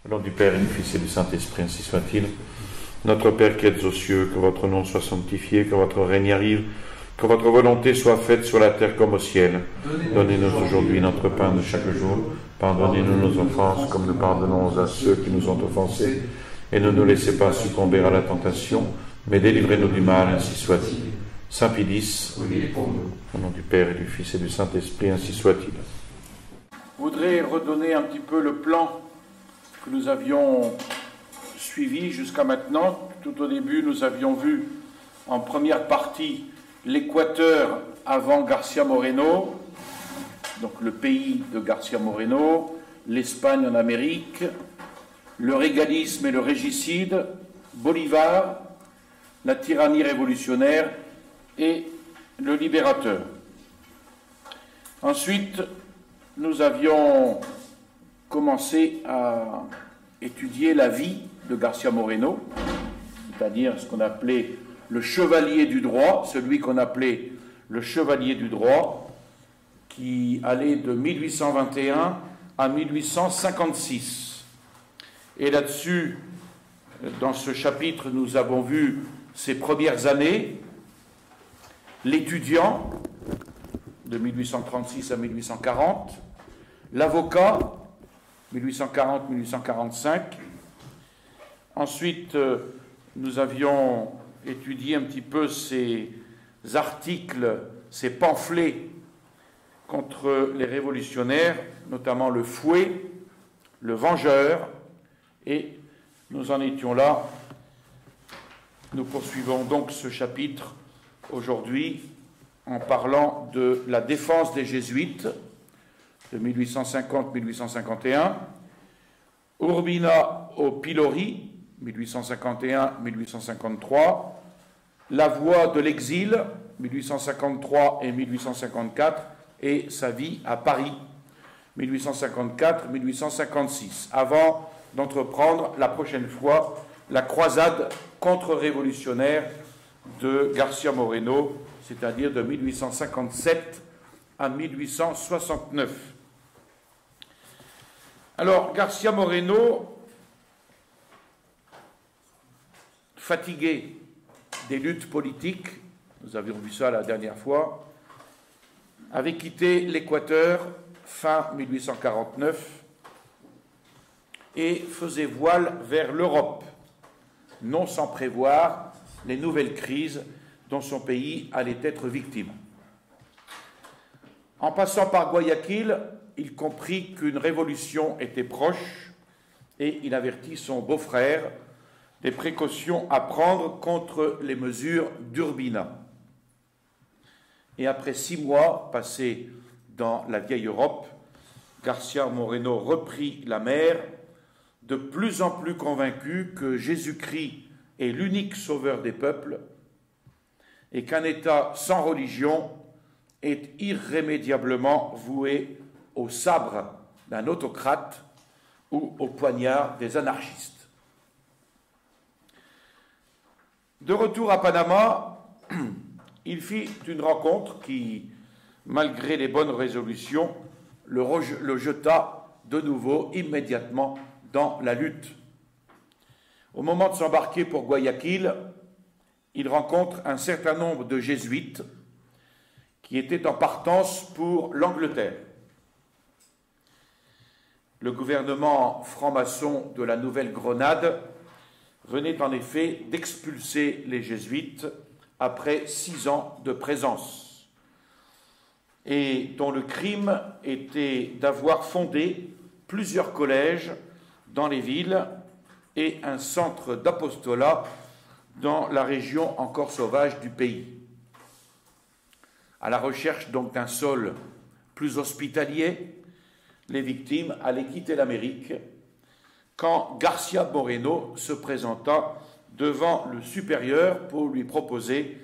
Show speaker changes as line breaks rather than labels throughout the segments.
Au nom du Père et du Fils et du Saint-Esprit, ainsi soit-il. Notre Père qui êtes aux cieux, que votre nom soit sanctifié, que votre règne arrive, que votre volonté soit faite sur la terre comme au ciel. Donnez-nous aujourd'hui notre pain de chaque jour. Pardonnez-nous nos offenses, comme nous pardonnons à ceux qui nous ont offensés. Et ne nous laissez pas succomber à la tentation, mais délivrez-nous du mal, ainsi soit-il. Saint Pie X, au nom du Père et du Fils et du Saint-Esprit, ainsi soit-il. Je voudrais redonner un petit peu le plan que nous avions suivi jusqu'à maintenant. Tout au début, nous avions vu en première partie l'Équateur avant García Moreno, donc le pays de García Moreno, l'Espagne en Amérique, le régalisme et le régicide, Bolivar, la tyrannie révolutionnaire et le libérateur. Ensuite, nous avions commencé à étudier la vie de García Moreno, c'est-à-dire ce qu'on appelait le chevalier du droit, celui qu'on appelait le chevalier du droit, qui allait de 1821 à 1856. Et là-dessus, dans ce chapitre, nous avons vu ses premières années, l'étudiant, de 1836 à 1840, l'avocat, 1840-1845. Ensuite, nous avions étudié un petit peu ces articles, ces pamphlets contre les révolutionnaires, notamment le Fouet, le Vengeur, et nous en étions là. Nous poursuivons donc ce chapitre aujourd'hui en parlant de la défense des Jésuites de 1850-1851, Urbina au pilori, 1851-1853, la voie de l'exil, 1853 et 1854, et sa vie à Paris, 1854-1856, avant d'entreprendre la prochaine fois la croisade contre-révolutionnaire de García Moreno, c'est-à-dire de 1857 à 1869. Alors, García Moreno, fatigué des luttes politiques, nous avions vu ça la dernière fois, avait quitté l'Équateur fin 1849 et faisait voile vers l'Europe, non sans prévoir les nouvelles crises dont son pays allait être victime. En passant par Guayaquil, il comprit qu'une révolution était proche et il avertit son beau-frère des précautions à prendre contre les mesures d'Urbina. Et après 6 mois passés dans la vieille Europe, García Moreno reprit la mer, de plus en plus convaincu que Jésus-Christ est l'unique sauveur des peuples et qu'un État sans religion est irrémédiablement voué au sabre d'un autocrate ou au poignard des anarchistes. De retour à Panama, il fit une rencontre qui, malgré les bonnes résolutions, le jeta de nouveau immédiatement dans la lutte. Au moment de s'embarquer pour Guayaquil, il rencontre un certain nombre de jésuites qui étaient en partance pour l'Angleterre. Le gouvernement franc-maçon de la Nouvelle-Grenade venait en effet d'expulser les jésuites après 6 ans de présence, et dont le crime était d'avoir fondé plusieurs collèges dans les villes et un centre d'apostolat dans la région encore sauvage du pays. À la recherche donc d'un sol plus hospitalier, les victimes allaient quitter l'Amérique quand García Moreno se présenta devant le supérieur pour lui proposer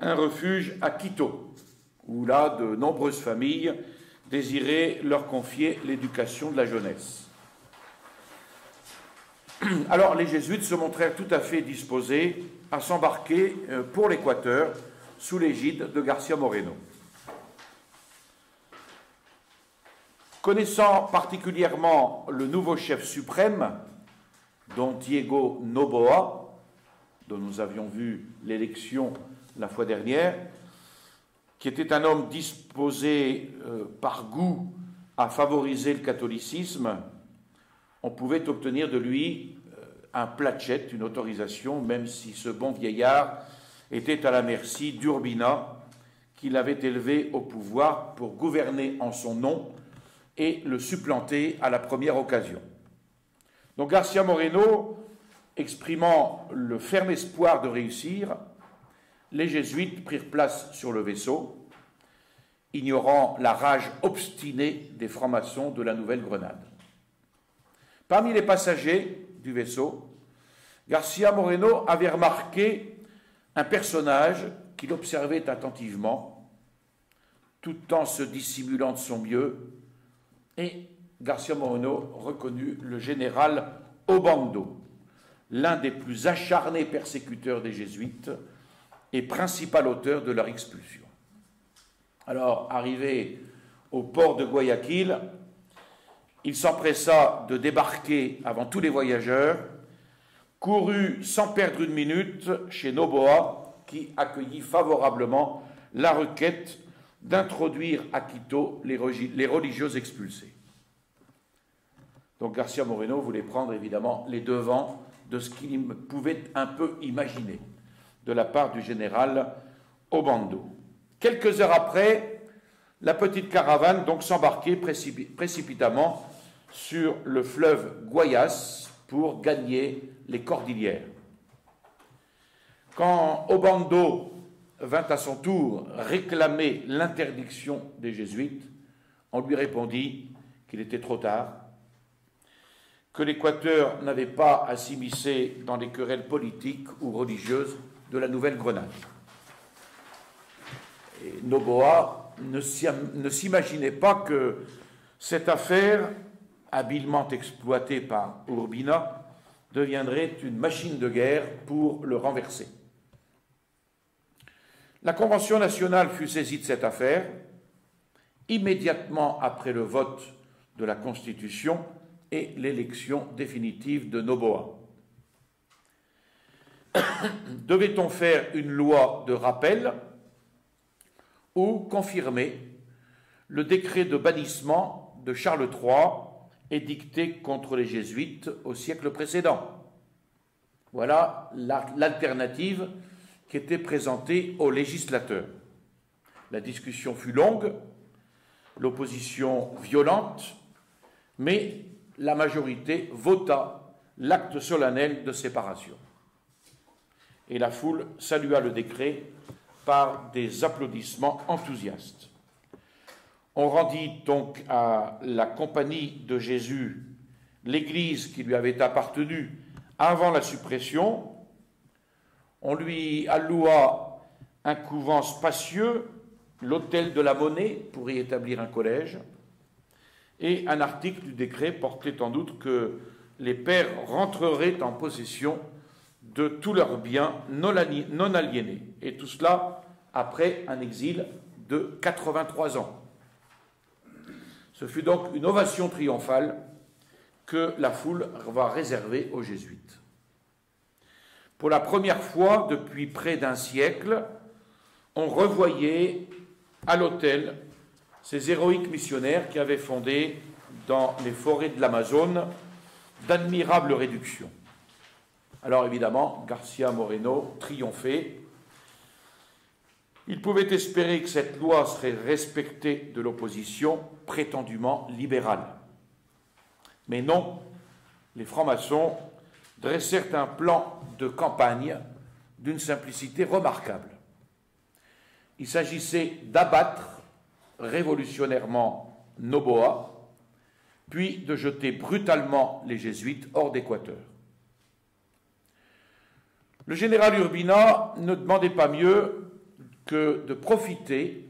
un refuge à Quito, où là de nombreuses familles désiraient leur confier l'éducation de la jeunesse. Alors les jésuites se montrèrent tout à fait disposés à s'embarquer pour l'Équateur sous l'égide de García Moreno. Connaissant particulièrement le nouveau chef suprême, dont Diego Noboa, dont nous avions vu l'élection la fois dernière, qui était un homme disposé par goût à favoriser le catholicisme, on pouvait obtenir de lui un placet, une autorisation, même si ce bon vieillard était à la merci d'Urbina, qui l'avait élevé au pouvoir pour gouverner en son nom et le supplanter à la première occasion. Donc García Moreno, exprimant le ferme espoir de réussir, les jésuites prirent place sur le vaisseau, ignorant la rage obstinée des francs-maçons de la Nouvelle-Grenade. Parmi les passagers du vaisseau, García Moreno avait remarqué un personnage qu'il observait attentivement, tout en se dissimulant de son mieux, et García Moreno reconnut le général Obando, l'un des plus acharnés persécuteurs des jésuites et principal auteur de leur expulsion. Alors, arrivé au port de Guayaquil, il s'empressa de débarquer avant tous les voyageurs, courut sans perdre une minute chez Noboa, qui accueillit favorablement la requête d'introduire à Quito les religieux expulsés. Donc García Moreno voulait prendre évidemment les devants de ce qu'il pouvait un peu imaginer de la part du général Obando. Quelques heures après, la petite caravane donc s'embarquait précipitamment sur le fleuve Guayas pour gagner les Cordillères. Quand Obando vint à son tour réclamer l'interdiction des jésuites, on lui répondit qu'il était trop tard, que l'Équateur n'avait pas à s'immiscer dans les querelles politiques ou religieuses de la Nouvelle-Grenade. Et Noboa ne s'imaginait pas que cette affaire, habilement exploitée par Urbina, deviendrait une machine de guerre pour le renverser. La Convention nationale fut saisie de cette affaire immédiatement après le vote de la Constitution et l'élection définitive de Noboa. Devait-on faire une loi de rappel ou confirmer le décret de bannissement de Charles III édicté contre les jésuites au siècle précédent? Voilà l'alternative qui était présentée aux législateurs. La discussion fut longue, l'opposition violente, mais la majorité vota l'acte solennel de séparation. Et la foule salua le décret par des applaudissements enthousiastes. On rendit donc à la Compagnie de Jésus l'église qui lui avait appartenu avant la suppression. On lui alloua un couvent spacieux, l'hôtel de la Monnaie pour y établir un collège, et un article du décret portait en doute que les pères rentreraient en possession de tous leurs biens non aliénés, et tout cela après un exil de 83 ans. Ce fut donc une ovation triomphale que la foule va réserver aux jésuites. Pour la première fois depuis près d'un siècle, on revoyait à l'autel ces héroïques missionnaires qui avaient fondé dans les forêts de l'Amazone d'admirables réductions. Alors évidemment, García Moreno triomphait. Il pouvait espérer que cette loi serait respectée de l'opposition prétendument libérale. Mais non, les francs-maçons dressèrent un plan de campagne d'une simplicité remarquable. Il s'agissait d'abattre révolutionnairement Noboa, puis de jeter brutalement les jésuites hors d'Équateur. Le général Urbina ne demandait pas mieux que de profiter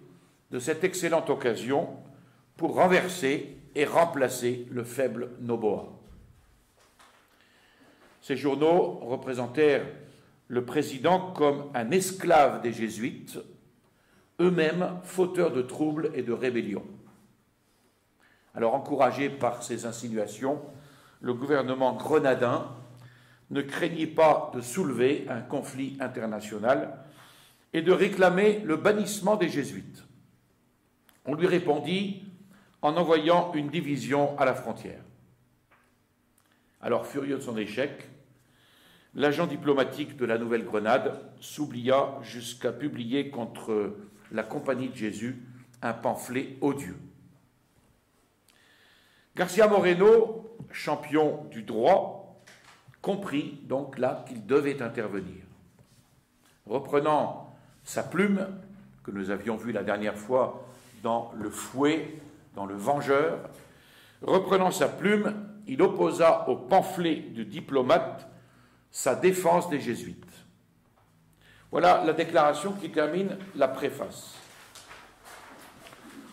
de cette excellente occasion pour renverser et remplacer le faible Noboa. Ces journaux représentèrent le président comme un esclave des jésuites, eux-mêmes fauteurs de troubles et de rébellions. Alors, encouragé par ces insinuations, le gouvernement grenadin
ne craignait pas de soulever un conflit international et de réclamer le bannissement des jésuites. On lui répondit en envoyant une division à la frontière. Alors, furieux de son échec, l'agent diplomatique de la Nouvelle-Grenade s'oublia jusqu'à publier contre la Compagnie de Jésus un pamphlet odieux. García Moreno, champion du droit, comprit donc là qu'il devait intervenir. Reprenant sa plume, que nous avions vue la dernière fois dans Le Fouet, dans Le Vengeur, reprenant sa plume, il opposa au pamphlet du diplomate sa défense des jésuites. Voilà la déclaration qui termine la préface.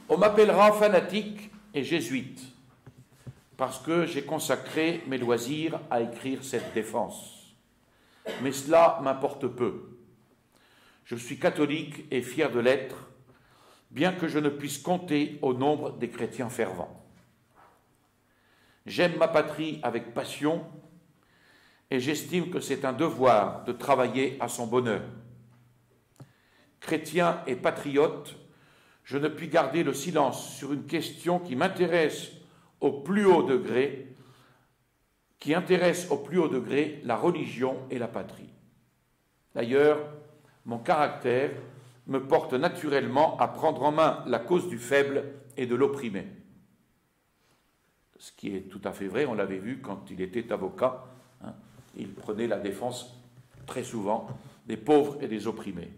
On m'appellera fanatique et jésuite parce que j'ai consacré mes loisirs à écrire cette défense. Mais cela m'importe peu. Je suis catholique et fier de l'être, bien que je ne puisse compter au nombre des chrétiens fervents. J'aime ma patrie avec passion et j'estime que c'est un devoir de travailler à son bonheur. Chrétien et patriote, je ne puis garder le silence sur une question qui m'intéresse au plus haut degré, la religion et la patrie. D'ailleurs, mon caractère me porte naturellement à prendre en main la cause du faible et de l'opprimé. Ce qui est tout à fait vrai, on l'avait vu quand il était avocat, il prenait la défense très souvent des pauvres et des opprimés.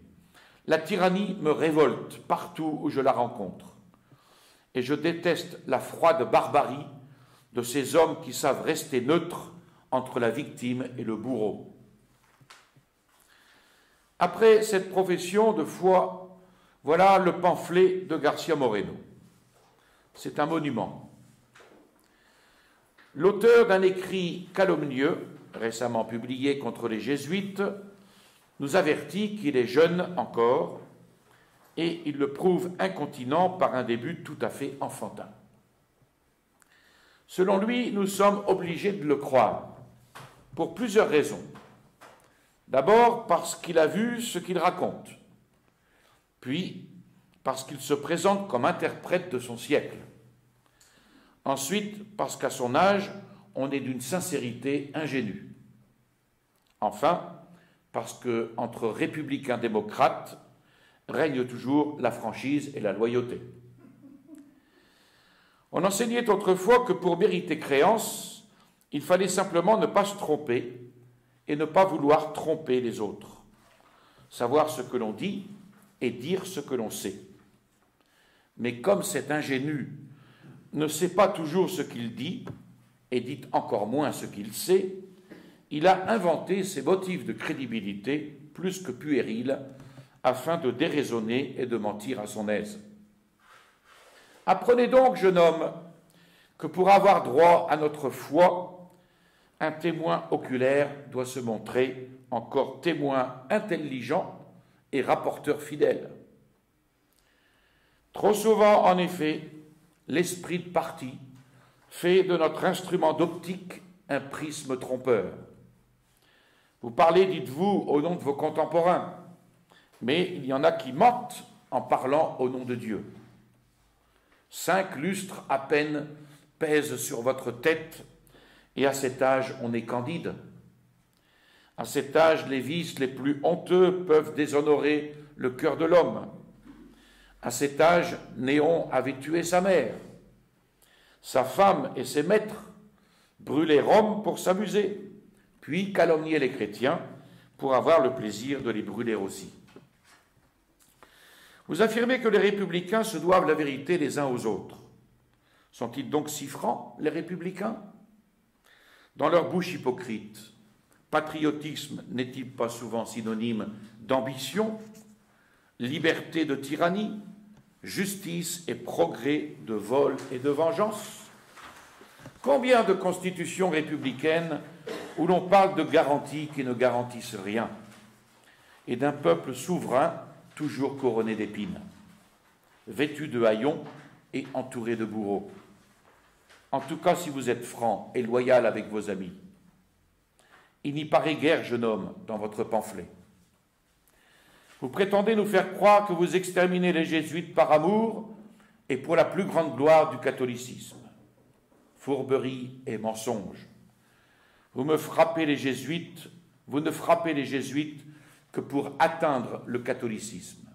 La tyrannie me révolte partout où je la rencontre. Et je déteste la froide barbarie de ces hommes qui savent rester neutres entre la victime et le bourreau. Après cette profession de foi, voilà le pamphlet de García Moreno. C'est un monument. L'auteur d'un écrit calomnieux, récemment publié contre les jésuites, nous avertit qu'il est jeune encore, et il le prouve incontinent par un début tout à fait enfantin. Selon lui, nous sommes obligés de le croire, pour plusieurs raisons. D'abord parce qu'il a vu ce qu'il raconte, puis parce qu'il se présente comme interprète de son siècle. Ensuite, parce qu'à son âge, on est d'une sincérité ingénue. Enfin, parce qu'entre républicains démocrates règne toujours la franchise et la loyauté. On enseignait autrefois que pour mériter créance, il fallait simplement ne pas se tromper et ne pas vouloir tromper les autres, savoir ce que l'on dit et dire ce que l'on sait. Mais comme cet ingénu ne sait pas toujours ce qu'il dit, et dit encore moins ce qu'il sait, il a inventé ses motifs de crédibilité plus que puérils afin de déraisonner et de mentir à son aise. Apprenez donc, jeune homme, que pour avoir droit à notre foi, un témoin oculaire doit se montrer encore témoin intelligent et rapporteur fidèle. Trop souvent, en effet, l'esprit de parti fait de notre instrument d'optique un prisme trompeur. Vous parlez, dites-vous, au nom de vos contemporains, mais il y en a qui mentent en parlant au nom de Dieu. 5 lustres à peine pèsent sur votre tête, et à cet âge, on est candide. À cet âge, les vices les plus honteux peuvent déshonorer le cœur de l'homme. À cet âge, Néon avait tué sa mère. Sa femme et ses maîtres brûlaient Rome pour s'amuser, puis calomniaient les chrétiens pour avoir le plaisir de les brûler aussi. Vous affirmez que les républicains se doivent la vérité les uns aux autres. Sont-ils donc si francs, les républicains? Dans leur bouche hypocrite, patriotisme n'est-il pas souvent synonyme d'ambition, liberté de tyrannie, justice et progrès de vol et de vengeance? Combien de constitutions républicaines où l'on parle de garanties qui ne garantissent rien, et d'un peuple souverain toujours couronné d'épines, vêtu de haillons et entouré de bourreaux. En tout cas, si vous êtes franc et loyal avec vos amis. Il n'y paraît guère, jeune homme, dans votre pamphlet. Vous prétendez nous faire croire que vous exterminez les jésuites par amour et pour la plus grande gloire du catholicisme. Fourberie et mensonge. Vous ne frappez les jésuites que pour atteindre le catholicisme.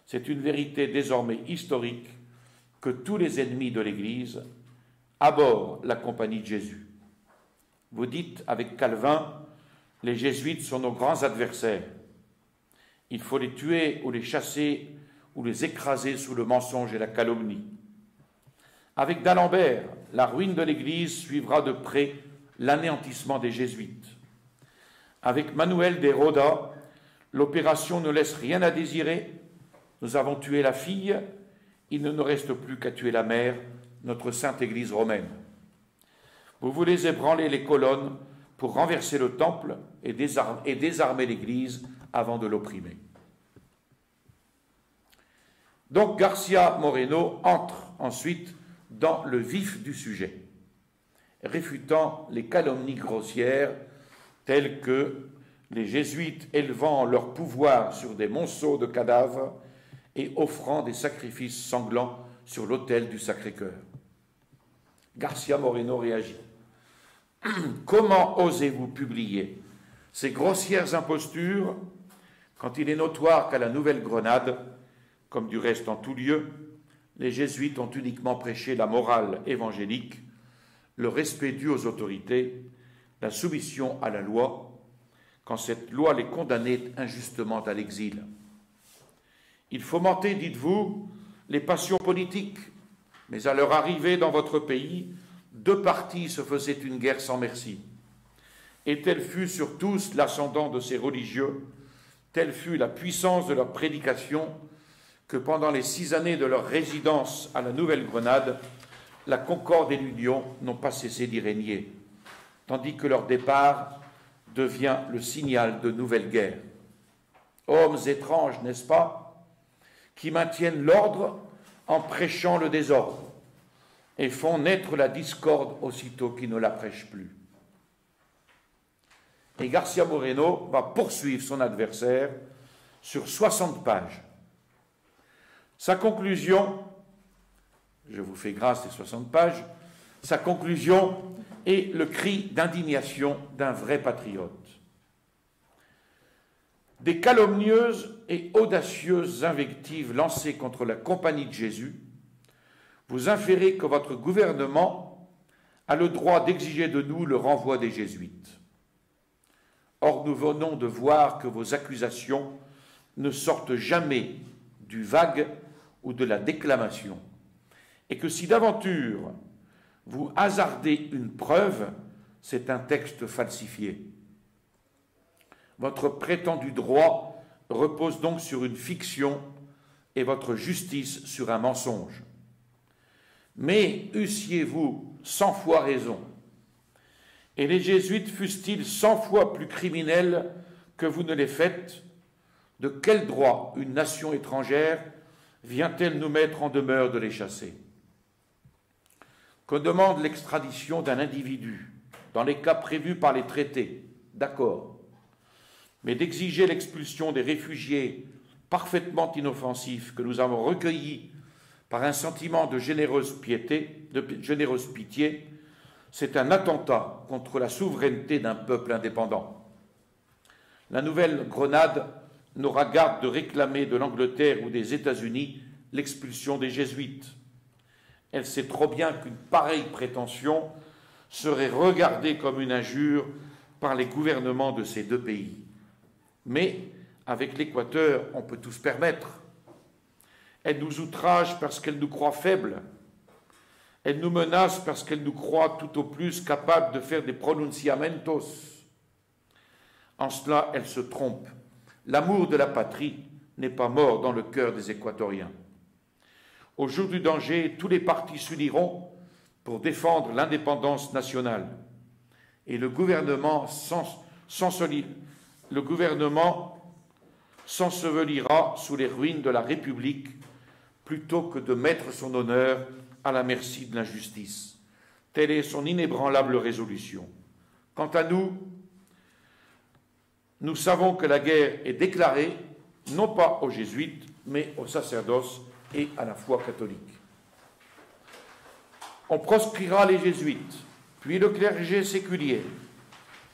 C'est une vérité désormais historique que tous les ennemis de l'Église abhorrent la compagnie de Jésus. Vous dites avec Calvin, les jésuites sont nos grands adversaires. Il faut les tuer ou les chasser ou les écraser sous le mensonge et la calomnie. Avec d'Alembert, la ruine de l'Église suivra de près l'anéantissement des jésuites. Avec Manuel de Roda, l'opération ne laisse rien à désirer. Nous avons tué la fille, il ne nous reste plus qu'à tuer la mère, notre sainte Église romaine. Vous voulez ébranler les colonnes pour renverser le temple et désarmer l'Église avant de l'opprimer. Donc Garcia Moreno entre ensuite dans le vif du sujet, réfutant les calomnies grossières telles que les jésuites élevant leur pouvoir sur des monceaux de cadavres et offrant des sacrifices sanglants sur l'autel du Sacré-Cœur. Garcia Moreno réagit. Comment osez-vous publier ces grossières impostures quand il est notoire qu'à la Nouvelle-Grenade, comme du reste en tout lieu, les jésuites ont uniquement prêché la morale évangélique, le respect dû aux autorités, la soumission à la loi, quand cette loi les condamnait injustement à l'exil. Il fomentait, dites-vous, les passions politiques, mais à leur arrivée dans votre pays, deux partis se faisaient une guerre sans merci. Et tel fut sur tous l'ascendant de ces religieux, telle fut la puissance de leur prédication, que pendant les 6 années de leur résidence à la Nouvelle-Grenade, la concorde et l'union n'ont pas cessé d'y régner, tandis que leur départ devient le signal de nouvelles guerres. Hommes étranges, n'est-ce pas, qui maintiennent l'ordre en prêchant le désordre et font naître la discorde aussitôt qu'ils ne la prêchent plus. Et Garcia Moreno va poursuivre son adversaire sur 60 pages. Sa conclusion, je vous fais grâce des 60 pages, sa conclusion est le cri d'indignation d'un vrai patriote. Des calomnieuses et audacieuses invectives lancées contre la compagnie de Jésus, vous inférez que votre gouvernement a le droit d'exiger de nous le renvoi des jésuites. Or, nous venons de voir que vos accusations ne sortent jamais du vague ou de la déclamation, et que si d'aventure vous hasardez une preuve, c'est un texte falsifié. Votre prétendu droit repose donc sur une fiction et votre justice sur un mensonge. Mais eussiez-vous 100 fois raison, et les jésuites fussent-ils 100 fois plus criminels que vous ne les faites, de quel droit une nation étrangère vient-elle nous mettre en demeure de les chasser? Que demande l'extradition d'un individu dans les cas prévus par les traités, d'accord, mais d'exiger l'expulsion des réfugiés parfaitement inoffensifs que nous avons recueillis par un sentiment de généreuse pitié, c'est un attentat contre la souveraineté d'un peuple indépendant. La Nouvelle-Grenade n'aura garde de réclamer de l'Angleterre ou des États-Unis l'expulsion des jésuites. Elle sait trop bien qu'une pareille prétention serait regardée comme une injure par les gouvernements de ces deux pays. Mais avec l'Équateur, on peut tout se permettre. Elle nous outrage parce qu'elle nous croit faibles. Elle nous menace parce qu'elle nous croit tout au plus capables de faire des pronunciamentos. En cela, elle se trompe. L'amour de la patrie n'est pas mort dans le cœur des Équatoriens. Au jour du danger, tous les partis s'uniront pour défendre l'indépendance nationale. Et le gouvernement s'ensevelira sous les ruines de la République plutôt que de mettre son honneur à la merci de l'injustice. Telle est son inébranlable résolution. Quant à nous, nous savons que la guerre est déclarée, non pas aux jésuites, mais au sacerdoce et à la foi catholique. On proscrira les jésuites, puis le clergé séculier,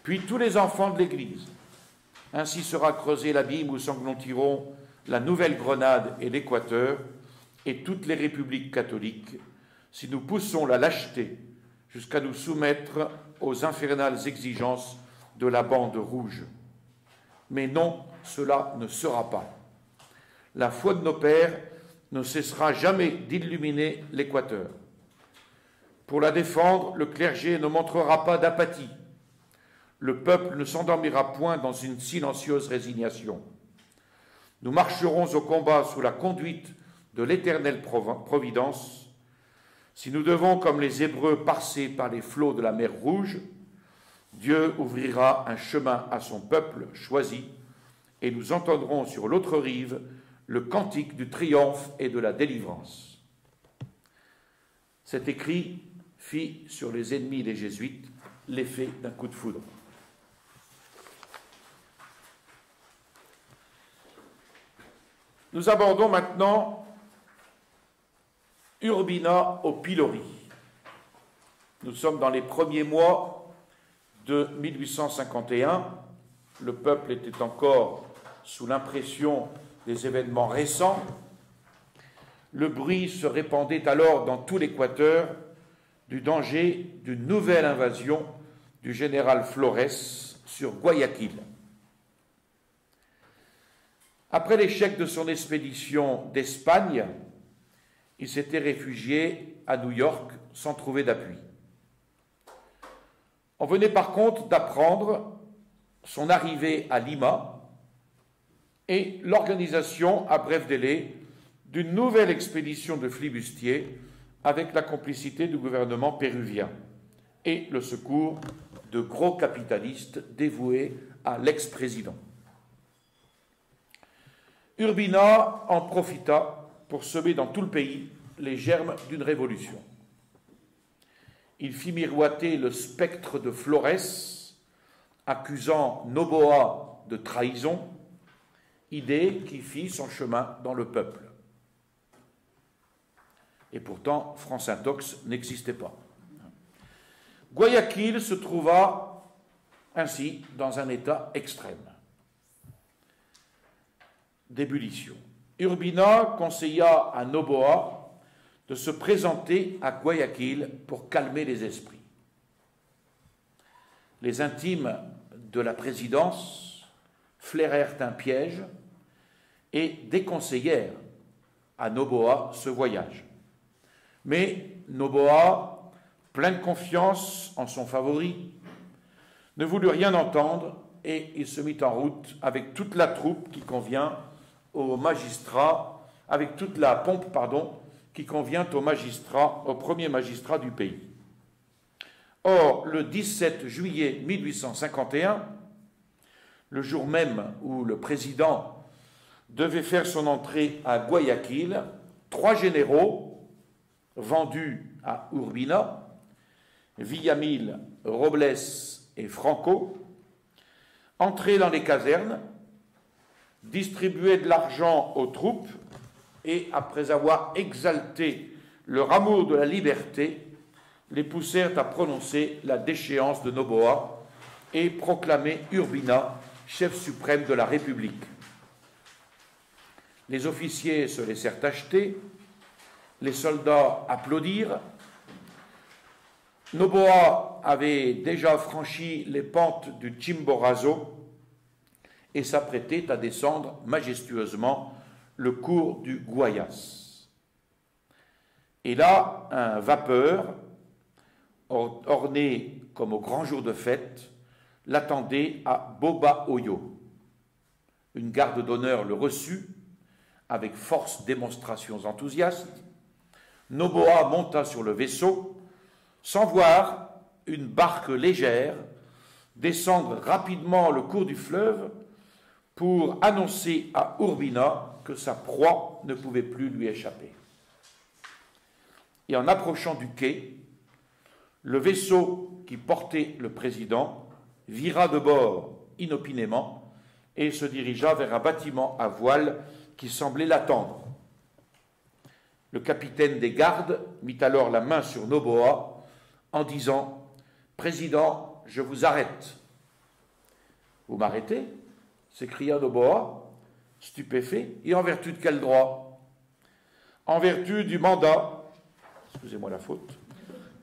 puis tous les enfants de l'Église. Ainsi sera creusé l'abîme où s'engloutiront la Nouvelle-Grenade et l'Équateur et toutes les républiques catholiques, si nous poussons la lâcheté jusqu'à nous soumettre aux infernales exigences de la bande rouge. Mais non, cela ne sera pas. La foi de nos pères ne cessera jamais d'illuminer l'Équateur. Pour la défendre, le clergé ne montrera pas d'apathie. Le peuple ne s'endormira point dans une silencieuse résignation. Nous marcherons au combat sous la conduite de l'éternelle providence. Si nous devons, comme les Hébreux, passer par les flots de la mer Rouge, Dieu ouvrira un chemin à son peuple choisi, et nous entendrons sur l'autre rive le cantique du triomphe et de la délivrance. Cet écrit fit sur les ennemis des jésuites l'effet d'un coup de foudre. Nous abordons maintenant Urbina au pilori. Nous sommes dans les premiers mois de 1851. Le peuple était encore sous l'impression des événements récents. Le bruit se répandait alors dans tout l'Équateur du danger d'une nouvelle invasion du général Flores sur Guayaquil. Après l'échec de son expédition d'Espagne, il s'était réfugié à New York sans trouver d'appui. On venait par contre d'apprendre son arrivée à Lima et l'organisation à bref délai d'une nouvelle expédition de flibustiers avec la complicité du gouvernement péruvien et le secours de gros capitalistes dévoués à l'ex-président. Urbina en profita pour semer dans tout le pays les germes d'une révolution. Il fit miroiter le spectre de Flores, accusant Noboa de trahison, idée qui fit son chemin dans le peuple. Et pourtant, France Intox n'existait pas. Guayaquil se trouva ainsi dans un état extrême d'ébullition. Urbina conseilla à Noboa de se présenter à Guayaquil pour calmer les esprits. Les intimes de la présidence flairèrent un piège et déconseillèrent à Noboa ce voyage. Mais Noboa, plein de confiance en son favori, ne voulut rien entendre et il se mit en route avec toute la troupe qui convient au magistrat, avec toute la pompe, qui convient au premier magistrat du pays. Or, le 17 juillet 1851, le jour même où le président devait faire son entrée à Guayaquil, 3 généraux vendus à Urbina, Villamil, Robles et Franco, entraient dans les casernes, distribuaient de l'argent aux troupes et, après avoir exalté leur amour de la liberté, les poussèrent à prononcer la déchéance de Noboa et proclamer Urbina chef suprême de la République. Les officiers se laissèrent acheter, les soldats applaudirent. Noboa avait déjà franchi les pentes du Chimborazo et s'apprêtait à descendre majestueusement le cours du Guayas. Et là, un vapeur, orné comme au grand jour de fête, l'attendait à Boba Hoyo. Une garde d'honneur le reçut avec force démonstrations enthousiastes. Noboa monta sur le vaisseau sans voir une barque légère descendre rapidement le cours du fleuve pour annoncer à Urbina que sa proie ne pouvait plus lui échapper. Et en approchant du quai, le vaisseau qui portait le président vira de bord inopinément et se dirigea vers un bâtiment à voile qui semblait l'attendre. Le capitaine des gardes mit alors la main sur Noboa en disant « Président, je vous arrête. »« Vous m'arrêtez » s'écria Noboa, stupéfait. « Et en vertu de quel droit ?»« En vertu du mandat, excusez-moi la faute,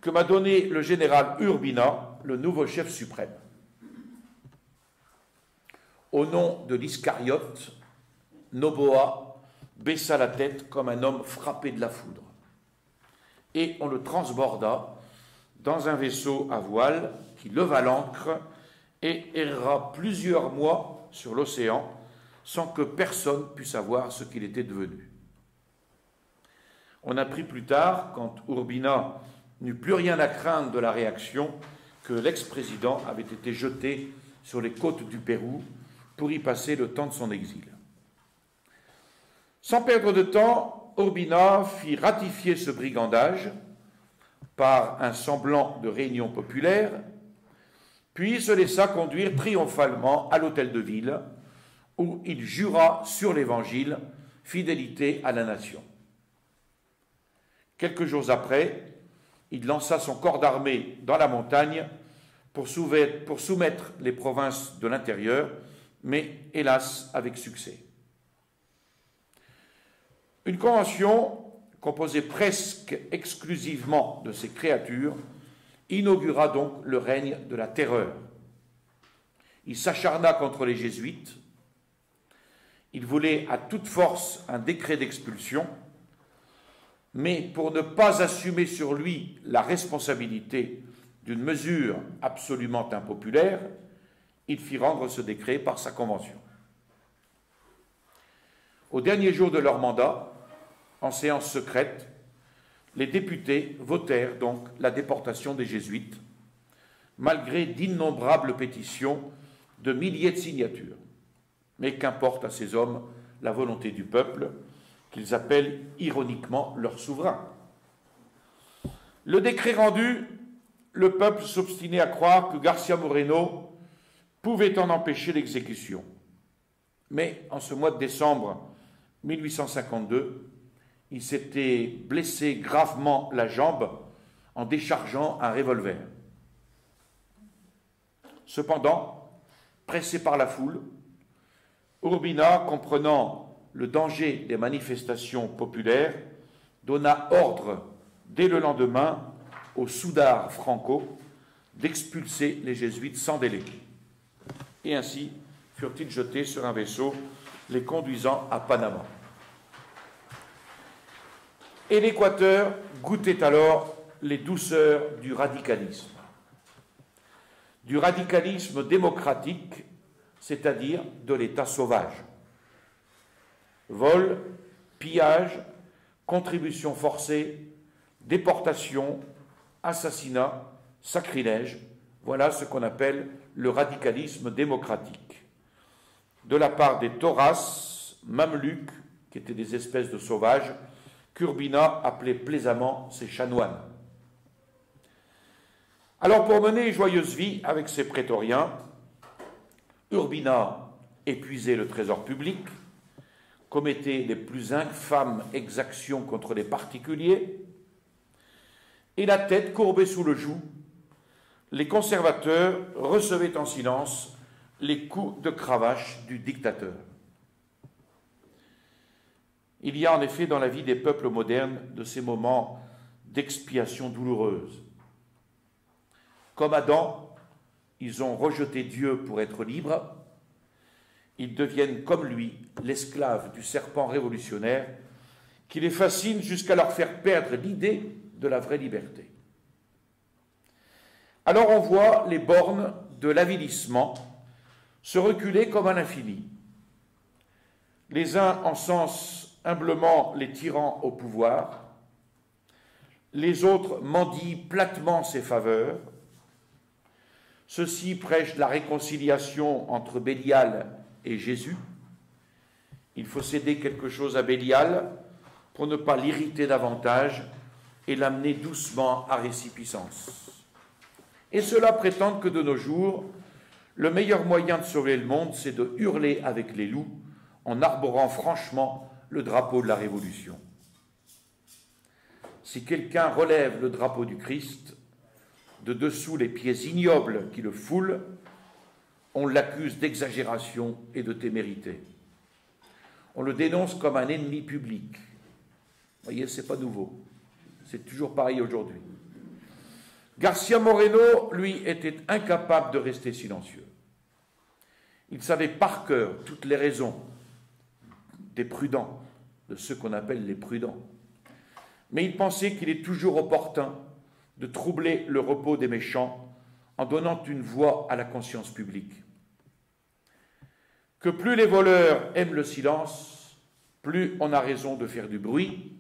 que m'a donné le général Urbina, le nouveau chef suprême. » Au nom de l'Iscariote, Noboa baissa la tête comme un homme frappé de la foudre. Et on le transborda dans un vaisseau à voile qui leva l'ancre et erra plusieurs mois sur l'océan sans que personne pût savoir ce qu'il était devenu. On apprit plus tard, quand Urbina n'eut plus rien à craindre de la réaction, que l'ex-président avait été jeté sur les côtes du Pérou pour y passer le temps de son exil. Sans perdre de temps, Urbina fit ratifier ce brigandage par un semblant de réunion populaire, puis se laissa conduire triomphalement à l'hôtel de ville, où il jura sur l'Évangile fidélité à la nation. Quelques jours après, il lança son corps d'armée dans la montagne pour soumettre les provinces de l'intérieur, mais hélas avec succès. Une convention, composée presque exclusivement de ces créatures, inaugura donc le règne de la terreur. Il s'acharna contre les jésuites, il voulait à toute force un décret d'expulsion, mais pour ne pas assumer sur lui la responsabilité d'une mesure absolument impopulaire, il fit rendre ce décret par sa convention. Au dernier jour de leur mandat, en séance secrète, les députés votèrent donc la déportation des jésuites, malgré d'innombrables pétitions de milliers de signatures. Mais qu'importe à ces hommes la volonté du peuple, qu'ils appellent ironiquement leur souverain. Le décret rendu, le peuple s'obstinait à croire que Garcia Moreno pouvait en empêcher l'exécution. Mais en ce mois de décembre 1852, il s'était blessé gravement la jambe en déchargeant un revolver. Cependant, pressé par la foule, Urbina, comprenant le danger des manifestations populaires, donna ordre dès le lendemain au soudard Franco d'expulser les jésuites sans délai. Et ainsi furent-ils jetés sur un vaisseau les conduisant à Panama. Et l'Équateur goûtait alors les douceurs du radicalisme démocratique, c'est-à-dire de l'État sauvage. Vol, pillage, contribution forcée, déportation, assassinat, sacrilège, voilà ce qu'on appelle le radicalisme démocratique. De la part des Tauras, Mameluks, qui étaient des espèces de sauvages, qu'Urbina appelait plaisamment ses chanoines. Alors, pour mener joyeuse vie avec ses prétoriens, Urbina épuisait le trésor public, commettait les plus infâmes exactions contre les particuliers, et la tête courbée sous le joug, les conservateurs recevaient en silence les coups de cravache du dictateur. Il y a en effet dans la vie des peuples modernes de ces moments d'expiation douloureuse. Comme Adam, ils ont rejeté Dieu pour être libres, ils deviennent comme lui l'esclave du serpent révolutionnaire qui les fascine jusqu'à leur faire perdre l'idée de la vraie liberté. Alors on voit les bornes de l'avilissement se reculer comme à l'infini. Les uns encensent humblement les tyrans au pouvoir, les autres mendient platement ses faveurs, ceux-ci prêchent la réconciliation entre Bélial et Jésus. Il faut céder quelque chose à Bélial pour ne pas l'irriter davantage et l'amener doucement à résipiscence. Et ceux-là prétendent que de nos jours, le meilleur moyen de sauver le monde, c'est de hurler avec les loups en arborant franchement le drapeau de la Révolution. Si quelqu'un relève le drapeau du Christ, de dessous les pieds ignobles qui le foulent, on l'accuse d'exagération et de témérité. On le dénonce comme un ennemi public. Vous voyez, ce n'est pas nouveau. C'est toujours pareil aujourd'hui. García Moreno, lui, était incapable de rester silencieux. Il savait par cœur toutes les raisons des prudents, de ceux qu'on appelle les prudents. Mais il pensait qu'il est toujours opportun de troubler le repos des méchants en donnant une voix à la conscience publique. Que plus les voleurs aiment le silence, plus on a raison de faire du bruit,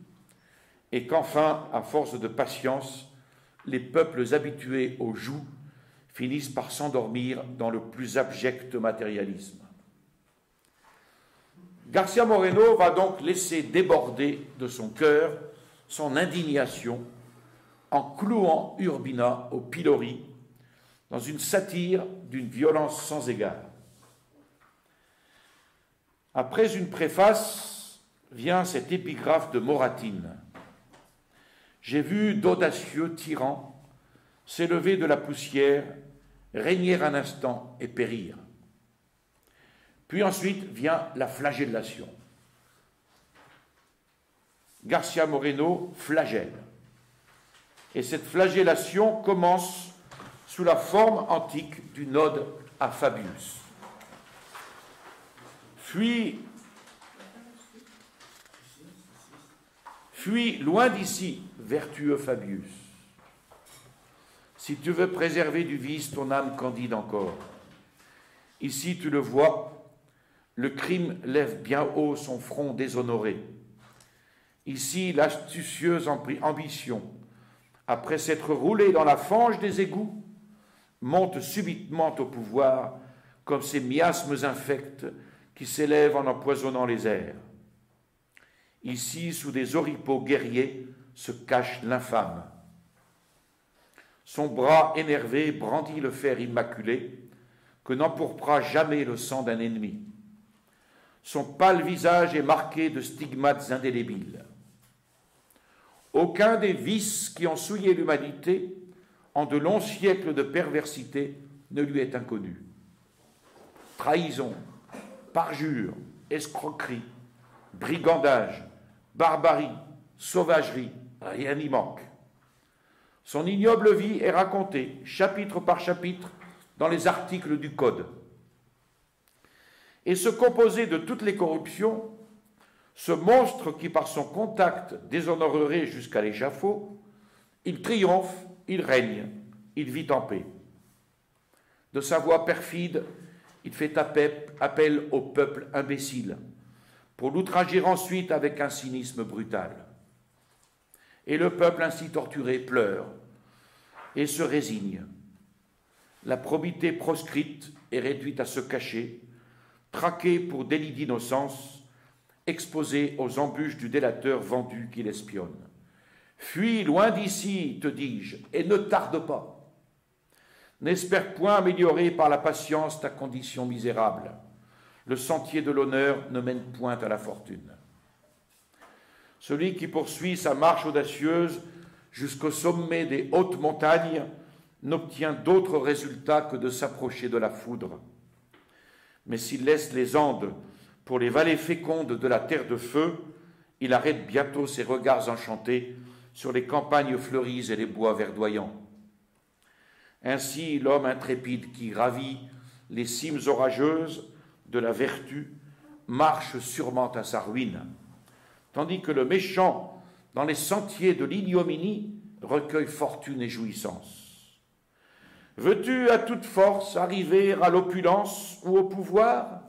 et qu'enfin, à force de patience, les peuples habitués au joug finissent par s'endormir dans le plus abject matérialisme. García Moreno va donc laisser déborder de son cœur son indignation en clouant Urbina au pilori dans une satire d'une violence sans égard. Après une préface vient cette épigraphe de Moratine. J'ai vu d'audacieux tyrans s'élever de la poussière, régner un instant et périr. Puis ensuite vient la flagellation. García Moreno flagelle. Et cette flagellation commence sous la forme antique d'une ode à Fabius. Fuis loin d'ici, vertueux Fabius. Si tu veux préserver du vice ton âme candide encore. Ici, tu le vois, le crime lève bien haut son front déshonoré. Ici, l'astucieuse ambition, après s'être roulée dans la fange des égouts, monte subitement au pouvoir comme ces miasmes infects qui s'élèvent en empoisonnant les airs. Ici, sous des oripeaux guerriers, se cache l'infâme. Son bras énervé brandit le fer immaculé que n'empourpra jamais le sang d'un ennemi. Son pâle visage est marqué de stigmates indélébiles. Aucun des vices qui ont souillé l'humanité en de longs siècles de perversité ne lui est inconnu. Trahison, parjure, escroquerie, brigandage, barbarie, sauvagerie, rien n'y manque. Son ignoble vie est racontée, chapitre par chapitre, dans les articles du Code. Et se composer de toutes les corruptions, ce monstre qui, par son contact, déshonorerait jusqu'à l'échafaud, il triomphe, il règne, il vit en paix. De sa voix perfide, il fait appel au peuple imbécile, pour l'outrager ensuite avec un cynisme brutal. Et le peuple ainsi torturé pleure et se résigne. La probité proscrite est réduite à se cacher, traquée pour délit d'innocence, exposée aux embûches du délateur vendu qui l'espionne. Fuis loin d'ici, te dis-je, et ne tarde pas. N'espère point améliorer par la patience ta condition misérable. Le sentier de l'honneur ne mène point à la fortune. Celui qui poursuit sa marche audacieuse jusqu'au sommet des hautes montagnes n'obtient d'autre résultat que de s'approcher de la foudre. Mais s'il laisse les Andes pour les vallées fécondes de la terre de feu, il arrête bientôt ses regards enchantés sur les campagnes fleuries et les bois verdoyants. Ainsi, l'homme intrépide qui gravit les cimes orageuses de la vertu marche sûrement à sa ruine, tandis que le méchant, dans les sentiers de l'ignominie, recueille fortune et jouissance. Veux-tu à toute force arriver à l'opulence ou au pouvoir?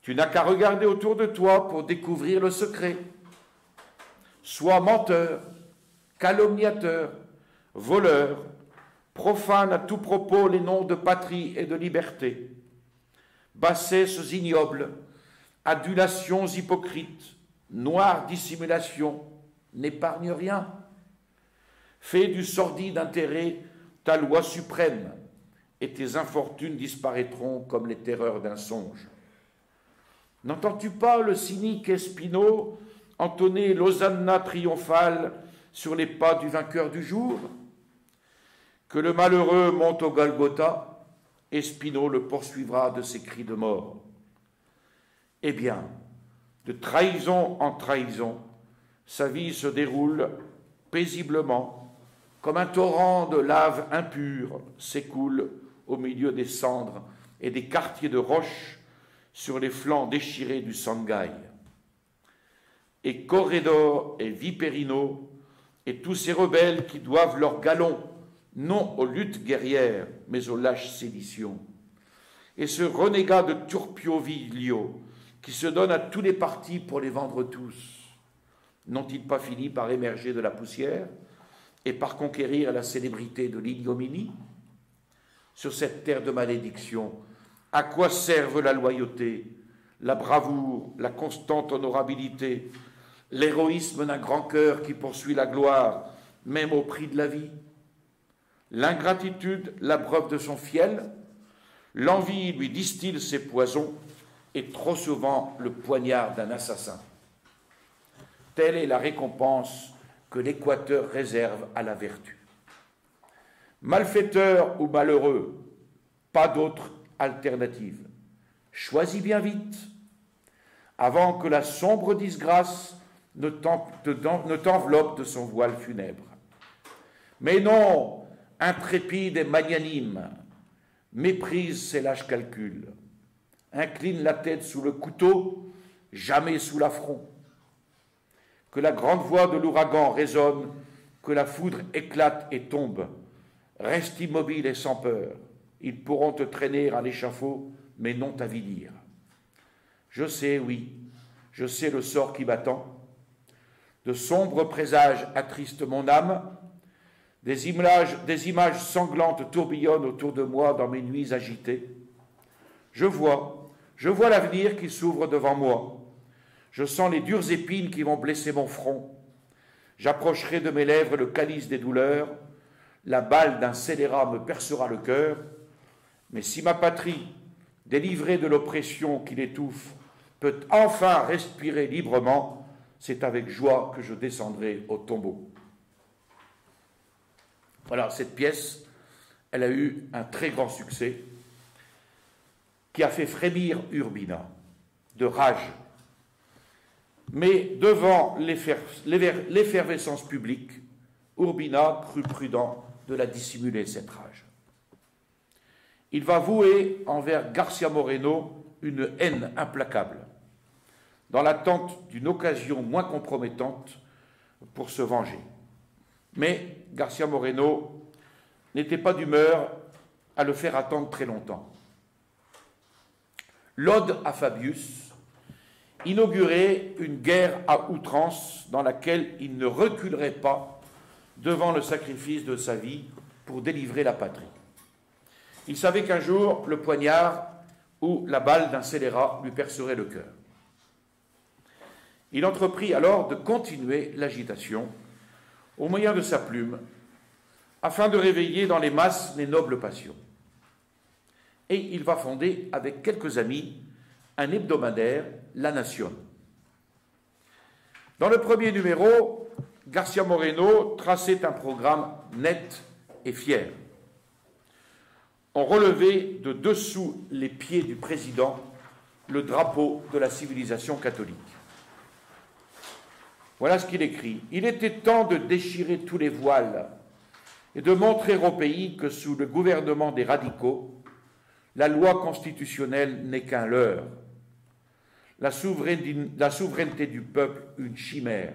Tu n'as qu'à regarder autour de toi pour découvrir le secret. Sois menteur, calomniateur, voleur, profane à tout propos les noms de patrie et de liberté, bassesses ignobles, adulations hypocrites, noire dissimulation, n'épargne rien. Fais du sordide intérêt ta loi suprême et tes infortunes disparaîtront comme les terreurs d'un songe. N'entends-tu pas le cynique Espino entonner l'hosanna triomphale sur les pas du vainqueur du jour? Que le malheureux monte au Golgotha, Espino le poursuivra de ses cris de mort. Eh bien, de trahison en trahison, sa vie se déroule paisiblement, comme un torrent de lave impure s'écoule au milieu des cendres et des quartiers de roches sur les flancs déchirés du Sanghaï. Et Corredor et Viperino et tous ces rebelles qui doivent leur galon non aux luttes guerrières, mais aux lâches séditions. Et ce renégat de Turpio Vilio, qui se donne à tous les partis pour les vendre tous, n'ont-ils pas fini par émerger de la poussière et par conquérir la célébrité de l'ignominie? Sur cette terre de malédiction, à quoi servent la loyauté, la bravoure, la constante honorabilité, l'héroïsme d'un grand cœur qui poursuit la gloire, même au prix de la vie? L'ingratitude, la preuve de son fiel, l'envie lui distille ses poisons, et trop souvent le poignard d'un assassin. Telle est la récompense que l'Équateur réserve à la vertu. Malfaiteur ou malheureux, pas d'autre alternative. Choisis bien vite, avant que la sombre disgrâce ne t'enveloppe de son voile funèbre. Mais non, intrépide et magnanime, méprise ses lâches calculs, incline la tête sous le couteau, jamais sous l'affront. Que la grande voix de l'ouragan résonne, que la foudre éclate et tombe, reste immobile et sans peur. Ils pourront te traîner à l'échafaud, mais non t'avilir. Je sais, oui, je sais le sort qui m'attend. De sombres présages attristent mon âme. Des images sanglantes tourbillonnent autour de moi dans mes nuits agitées. Je vois l'avenir qui s'ouvre devant moi. Je sens les dures épines qui vont blesser mon front. J'approcherai de mes lèvres le calice des douleurs. La balle d'un scélérat me percera le cœur. Mais si ma patrie, délivrée de l'oppression qui l'étouffe, peut enfin respirer librement, c'est avec joie que je descendrai au tombeau. Voilà, cette pièce, elle a eu un très grand succès qui a fait frémir Urbina de rage. Mais devant l'effervescence publique, Urbina crut prudent de la dissimuler, cette rage. Il va vouer envers Garcia Moreno une haine implacable, dans l'attente d'une occasion moins compromettante pour se venger. Mais Garcia Moreno n'était pas d'humeur à le faire attendre très longtemps. L'Ode à Fabius inaugurait une guerre à outrance dans laquelle il ne reculerait pas devant le sacrifice de sa vie pour délivrer la patrie. Il savait qu'un jour, le poignard ou la balle d'un scélérat lui percerait le cœur. Il entreprit alors de continuer l'agitation au moyen de sa plume, afin de réveiller dans les masses les nobles passions. Et il va fonder, avec quelques amis, un hebdomadaire, La Nation. Dans le premier numéro, Garcia Moreno traçait un programme net et fier. On relevait de dessous les pieds du président le drapeau de la civilisation catholique. Voilà ce qu'il écrit. « Il était temps de déchirer tous les voiles et de montrer au pays que sous le gouvernement des radicaux, la loi constitutionnelle n'est qu'un leurre, la souveraineté du peuple une chimère,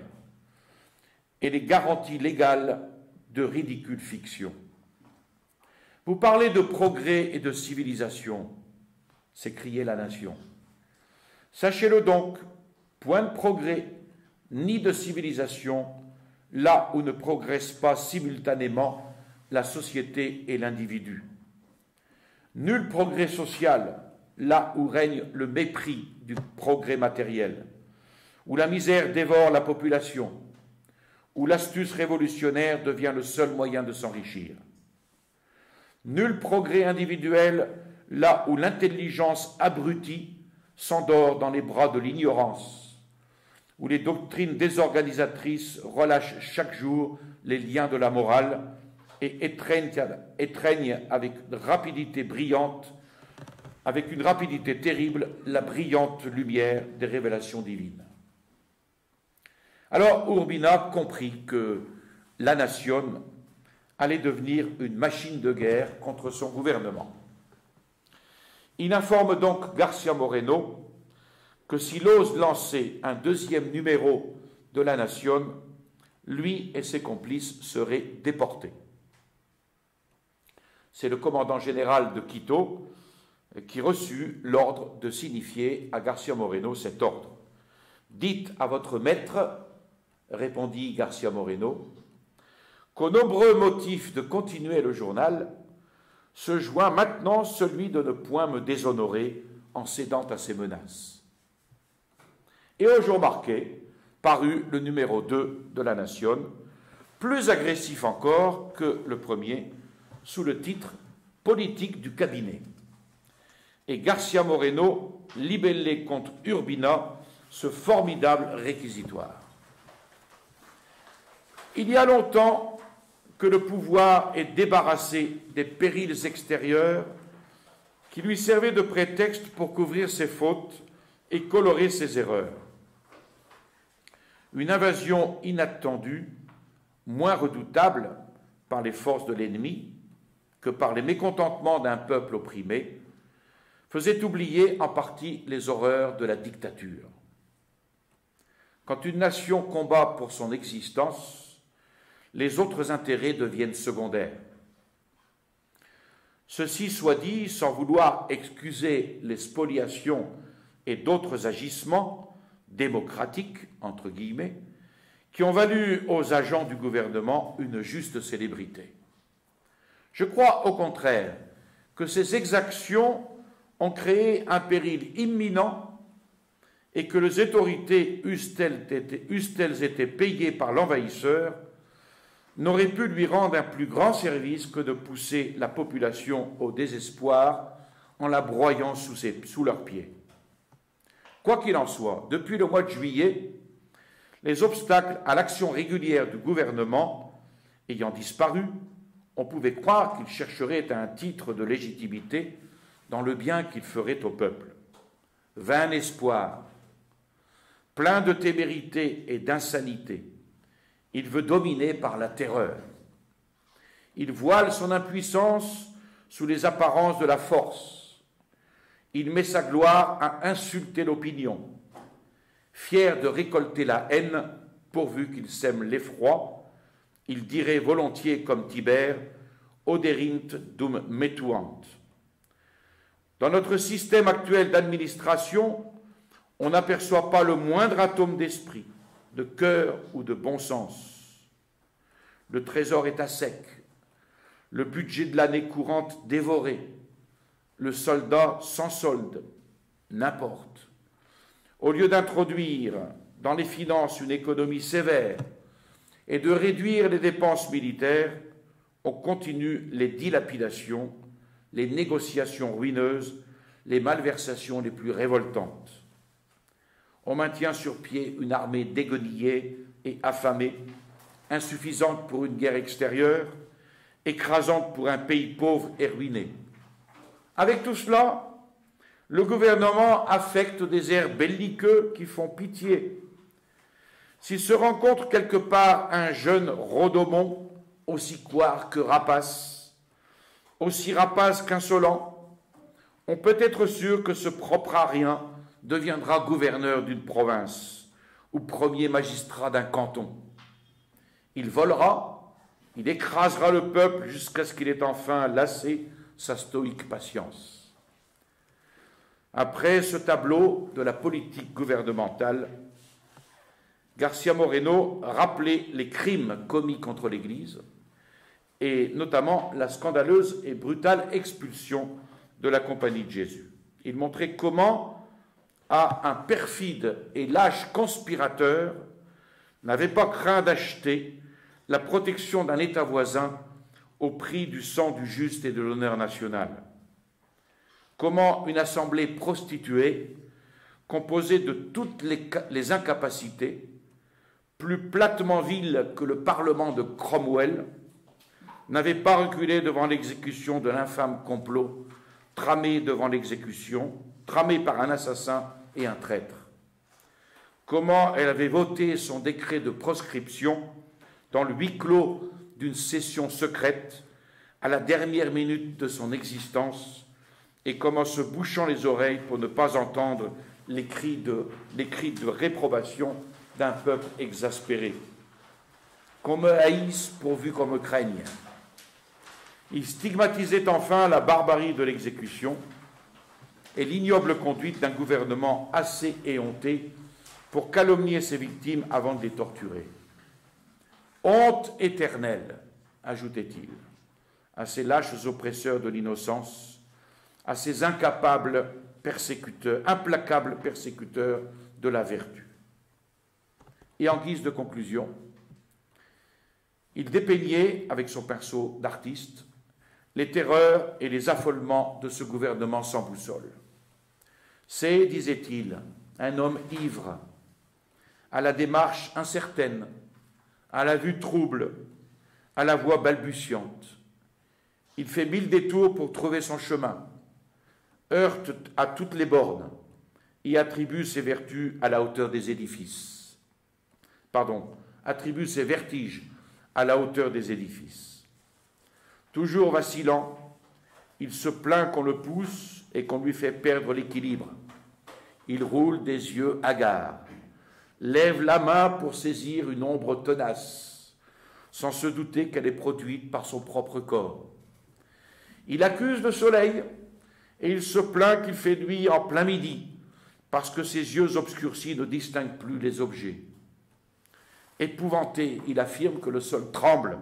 et les garanties légales de ridicules fictions. Vous parlez de progrès et de civilisation, s'écriait la nation. Sachez-le donc, point de progrès, ni de civilisation, là où ne progressent pas simultanément la société et l'individu. Nul progrès social, là où règne le mépris du progrès matériel, où la misère dévore la population, où l'astuce révolutionnaire devient le seul moyen de s'enrichir. Nul progrès individuel là où l'intelligence abrutie s'endort dans les bras de l'ignorance, où les doctrines désorganisatrices relâchent chaque jour les liens de la morale et étreignent avec rapidité brillante, avec une rapidité terrible, la brillante lumière des révélations divines. Alors Urbina comprit que la nation allait devenir une machine de guerre contre son gouvernement. Il informe donc Garcia Moreno que s'il ose lancer un deuxième numéro de la nation, lui et ses complices seraient déportés. C'est le commandant général de Quito qui reçut l'ordre de signifier à Garcia Moreno cet ordre. « Dites à votre maître, répondit Garcia Moreno, qu'aux nombreux motifs de continuer le journal se joint maintenant celui de ne point me déshonorer en cédant à ses menaces. » Et au jour marqué, parut le numéro 2 de la Nation, plus agressif encore que le premier, sous le titre « Politique du cabinet ». Et Garcia Moreno libellait contre Urbina ce formidable réquisitoire. Il y a longtemps que le pouvoir est débarrassé des périls extérieurs qui lui servaient de prétexte pour couvrir ses fautes et colorer ses erreurs. Une invasion inattendue, moins redoutable par les forces de l'ennemi que par les mécontentements d'un peuple opprimé, faisait oublier en partie les horreurs de la dictature. Quand une nation combat pour son existence, les autres intérêts deviennent secondaires. Ceci soit dit sans vouloir excuser les spoliations et d'autres agissements démocratiques, entre guillemets, qui ont valu aux agents du gouvernement une juste célébrité. Je crois au contraire que ces exactions ont créé un péril imminent et que les autorités, eussent-elles été payées par l'envahisseur, n'auraient pu lui rendre un plus grand service que de pousser la population au désespoir en la broyant sous leurs pieds. Quoi qu'il en soit, depuis le mois de juillet, les obstacles à l'action régulière du gouvernement ayant disparu, on pouvait croire qu'il chercherait un titre de légitimité dans le bien qu'il ferait au peuple. Vain espoir, plein de témérité et d'insanité, il veut dominer par la terreur. Il voile son impuissance sous les apparences de la force. Il met sa gloire à insulter l'opinion, fier de récolter la haine pourvu qu'il sème l'effroi. Il dirait volontiers comme Tibère « Oderint dum metuant ». Dans notre système actuel d'administration, on n'aperçoit pas le moindre atome d'esprit, de cœur ou de bon sens. Le trésor est à sec, le budget de l'année courante dévoré, le soldat sans solde, n'importe. Au lieu d'introduire dans les finances une économie sévère et de réduire les dépenses militaires, on continue les dilapidations, les négociations ruineuses, les malversations les plus révoltantes. On maintient sur pied une armée déguenillée et affamée, insuffisante pour une guerre extérieure, écrasante pour un pays pauvre et ruiné. Avec tout cela, le gouvernement affecte des airs belliqueux qui font pitié. S'il se rencontre quelque part un jeune Rodomont, aussi couard que rapace, aussi rapace qu'insolent, on peut être sûr que ce propre à rien deviendra gouverneur d'une province ou premier magistrat d'un canton. Il volera, il écrasera le peuple jusqu'à ce qu'il ait enfin lassé sa stoïque patience. Après ce tableau de la politique gouvernementale, Garcia Moreno rappelait les crimes commis contre l'Église et notamment la scandaleuse et brutale expulsion de la Compagnie de Jésus. Il montrait comment un perfide et lâche conspirateur n'avait pas craint d'acheter la protection d'un État voisin au prix du sang du juste et de l'honneur national? Comment une assemblée prostituée, composée de toutes les incapacités, plus platement vile que le Parlement de Cromwell, n'avait pas reculé devant l'exécution de l'infâme complot tramé par un assassin et un traître? Comment elle avait voté son décret de proscription dans le huis clos d'une session secrète à la dernière minute de son existence, et comment, se bouchant les oreilles pour ne pas entendre les cris de réprobation d'un peuple exaspéré. Qu'on me haïsse pourvu qu'on me craigne. Il stigmatisait enfin la barbarie de l'exécution et l'ignoble conduite d'un gouvernement assez éhonté pour calomnier ses victimes avant de les torturer. Honte éternelle, ajoutait-il, à ces lâches oppresseurs de l'innocence, à ces implacables persécuteurs de la vertu. Et en guise de conclusion, il dépeignait, avec son pinceau d'artiste, les terreurs et les affolements de ce gouvernement sans boussole. C'est, disait-il, un homme ivre, à la démarche incertaine, à la vue trouble, à la voix balbutiante. Il fait 1000 détours pour trouver son chemin, heurte à toutes les bornes et attribue ses vertus à la hauteur des édifices. Attribue ses vertiges à la hauteur des édifices. Toujours vacillant, il se plaint qu'on le pousse et qu'on lui fait perdre l'équilibre. Il roule des yeux hagards, lève la main pour saisir une ombre tenace, sans se douter qu'elle est produite par son propre corps. Il accuse le soleil et il se plaint qu'il fait nuit en plein midi, parce que ses yeux obscurcis ne distinguent plus les objets. Épouvanté, il affirme que le sol tremble,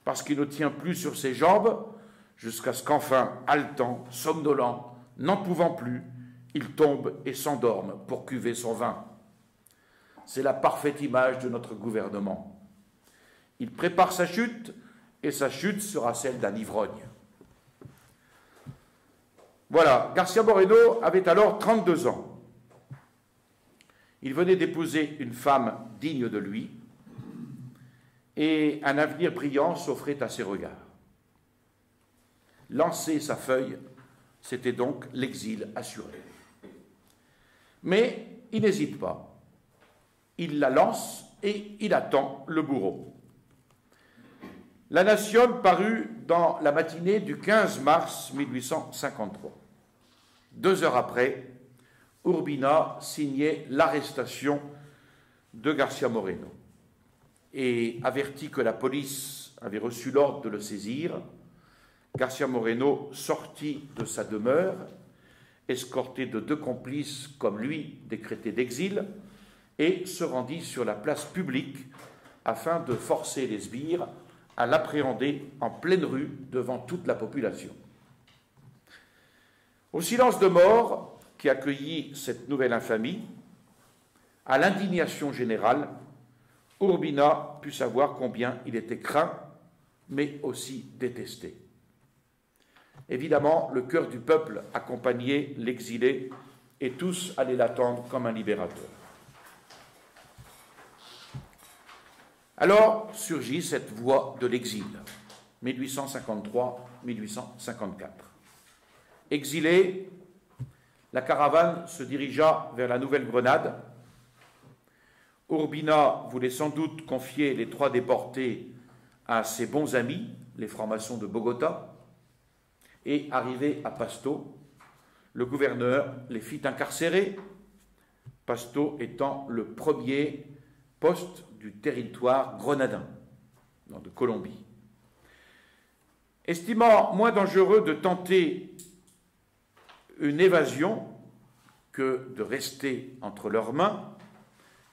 parce qu'il ne tient plus sur ses jambes, jusqu'à ce qu'enfin, haletant, somnolent, n'en pouvant plus, il tombe et s'endorme pour cuver son vin. C'est la parfaite image de notre gouvernement. Il prépare sa chute, et sa chute sera celle d'un ivrogne. Voilà, García Moreno avait alors 32 ans. Il venait d'épouser une femme digne de lui, et un avenir brillant s'offrait à ses regards. Lancer sa feuille, c'était donc l'exil assuré. Mais il n'hésite pas. Il la lance et il attend le bourreau. La Nation parut dans la matinée du 15 mars 1853. 2 heures après, Urbina signait l'arrestation de García Moreno et averti que la police avait reçu l'ordre de le saisir, García Moreno sortit de sa demeure, escorté de 2 complices comme lui décrétés d'exil, et se rendit sur la place publique afin de forcer les sbires à l'appréhender en pleine rue devant toute la population. Au silence de mort qui accueillit cette nouvelle infamie, à l'indignation générale, Urbina put savoir combien il était craint, mais aussi détesté. Évidemment, le cœur du peuple accompagnait l'exilé et tous allaient l'attendre comme un libérateur. Alors surgit cette voie de l'exil, 1853-1854. Exilé, la caravane se dirigea vers la Nouvelle-Grenade. Urbina voulait sans doute confier les 3 déportés à ses bons amis, les francs-maçons de Bogota, et arrivé à Pasto, le gouverneur les fit incarcérer, Pasto étant le premier poste du territoire grenadin, de Colombie. Estimant moins dangereux de tenter une évasion que de rester entre leurs mains,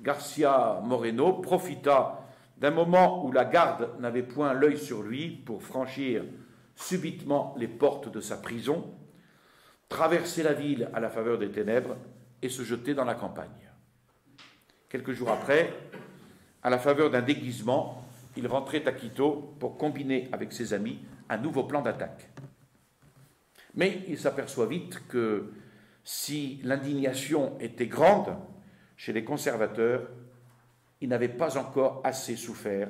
García Moreno profita d'un moment où la garde n'avait point l'œil sur lui pour franchir subitement les portes de sa prison, traverser la ville à la faveur des ténèbres et se jeter dans la campagne. Quelques jours après, à la faveur d'un déguisement, il rentrait à Quito pour combiner avec ses amis un nouveau plan d'attaque. Mais il s'aperçoit vite que si l'indignation était grande chez les conservateurs, il n'avait pas encore assez souffert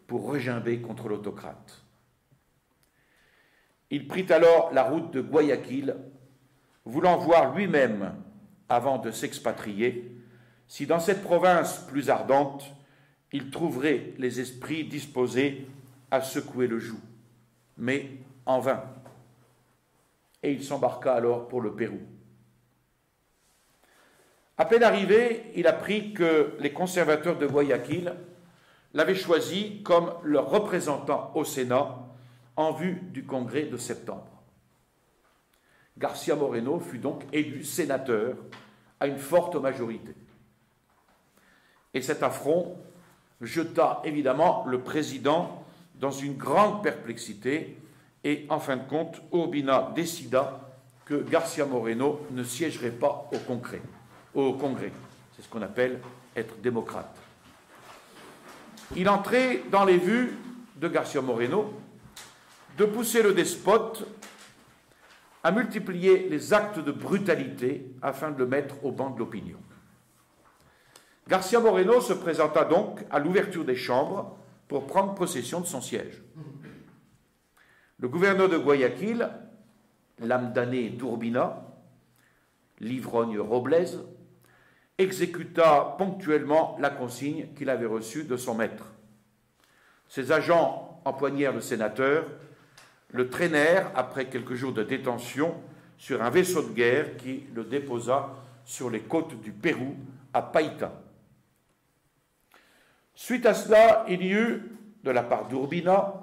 pour regimber contre l'autocrate. Il prit alors la route de Guayaquil, voulant voir lui-même, avant de s'expatrier, si dans cette province plus ardente, il trouverait les esprits disposés à secouer le joug. Mais en vain. Et il s'embarqua alors pour le Pérou. À peine arrivé, il apprit que les conservateurs de Guayaquil l'avaient choisi comme leur représentant au Sénat en vue du congrès de septembre. García Moreno fut donc élu sénateur à une forte majorité. Et cet affront jeta évidemment le président dans une grande perplexité et en fin de compte, Urbina décida que García Moreno ne siégerait pas au Congrès. C'est ce qu'on appelle être démocrate. Il entrait dans les vues de García Moreno de pousser le despote à multiplier les actes de brutalité afin de le mettre au banc de l'opinion. García Moreno se présenta donc à l'ouverture des chambres pour prendre possession de son siège. Le gouverneur de Guayaquil, l'âme damnée d'Urbina, l'ivrogne Robles, exécuta ponctuellement la consigne qu'il avait reçue de son maître. Ses agents empoignèrent le sénateur, le traînèrent après quelques jours de détention sur un vaisseau de guerre qui le déposa sur les côtes du Pérou, à Païta. Suite à cela, il y eut, de la part d'Urbina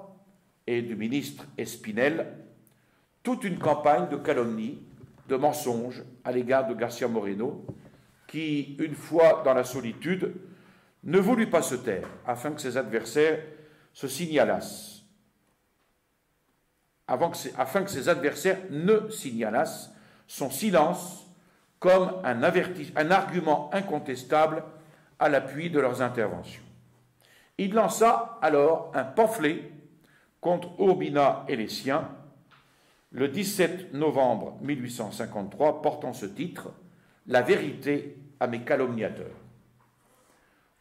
et du ministre Espinel, toute une campagne de calomnie, de mensonges à l'égard de García Moreno, qui, une fois dans la solitude, ne voulut pas se taire, afin que ses adversaires se signalassent. Afin que ses adversaires ne signalassent son silence comme un argument incontestable à l'appui de leurs interventions. Il lança alors un pamphlet contre Urbina et les siens, le 17 novembre 1853, portant ce titre « La vérité à mes calomniateurs »,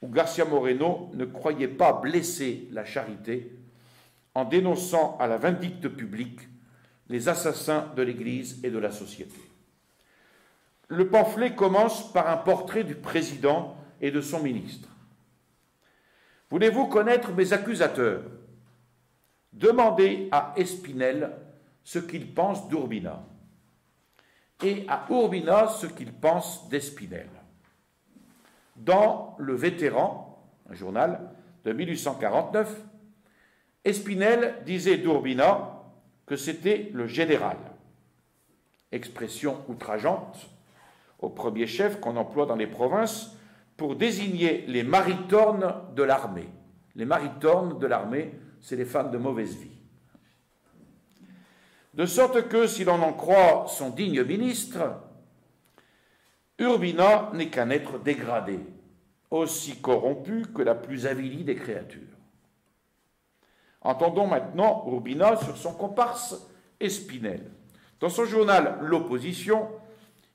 où García Moreno ne croyait pas blesser la charité en dénonçant à la vindicte publique les assassins de l'Église et de la société. Le pamphlet commence par un portrait du président et de son ministre. « Voulez-vous connaître mes accusateurs ? Demandez à Espinel ce qu'il pense d'Urbina et à Urbina ce qu'il pense d'Espinel. » Dans Le Vétéran, un journal de 1849, Espinel disait d'Urbina que c'était le général, expression outrageante au premier chef qu'on emploie dans les provinces pour désigner les maritornes de l'armée. Les maritornes de l'armée, c'est les femmes de mauvaise vie. De sorte que, si l'on en croit son digne ministre, Urbina n'est qu'un être dégradé, aussi corrompu que la plus avilie des créatures. Entendons maintenant Urbina sur son comparse Espinel. Dans son journal L'Opposition,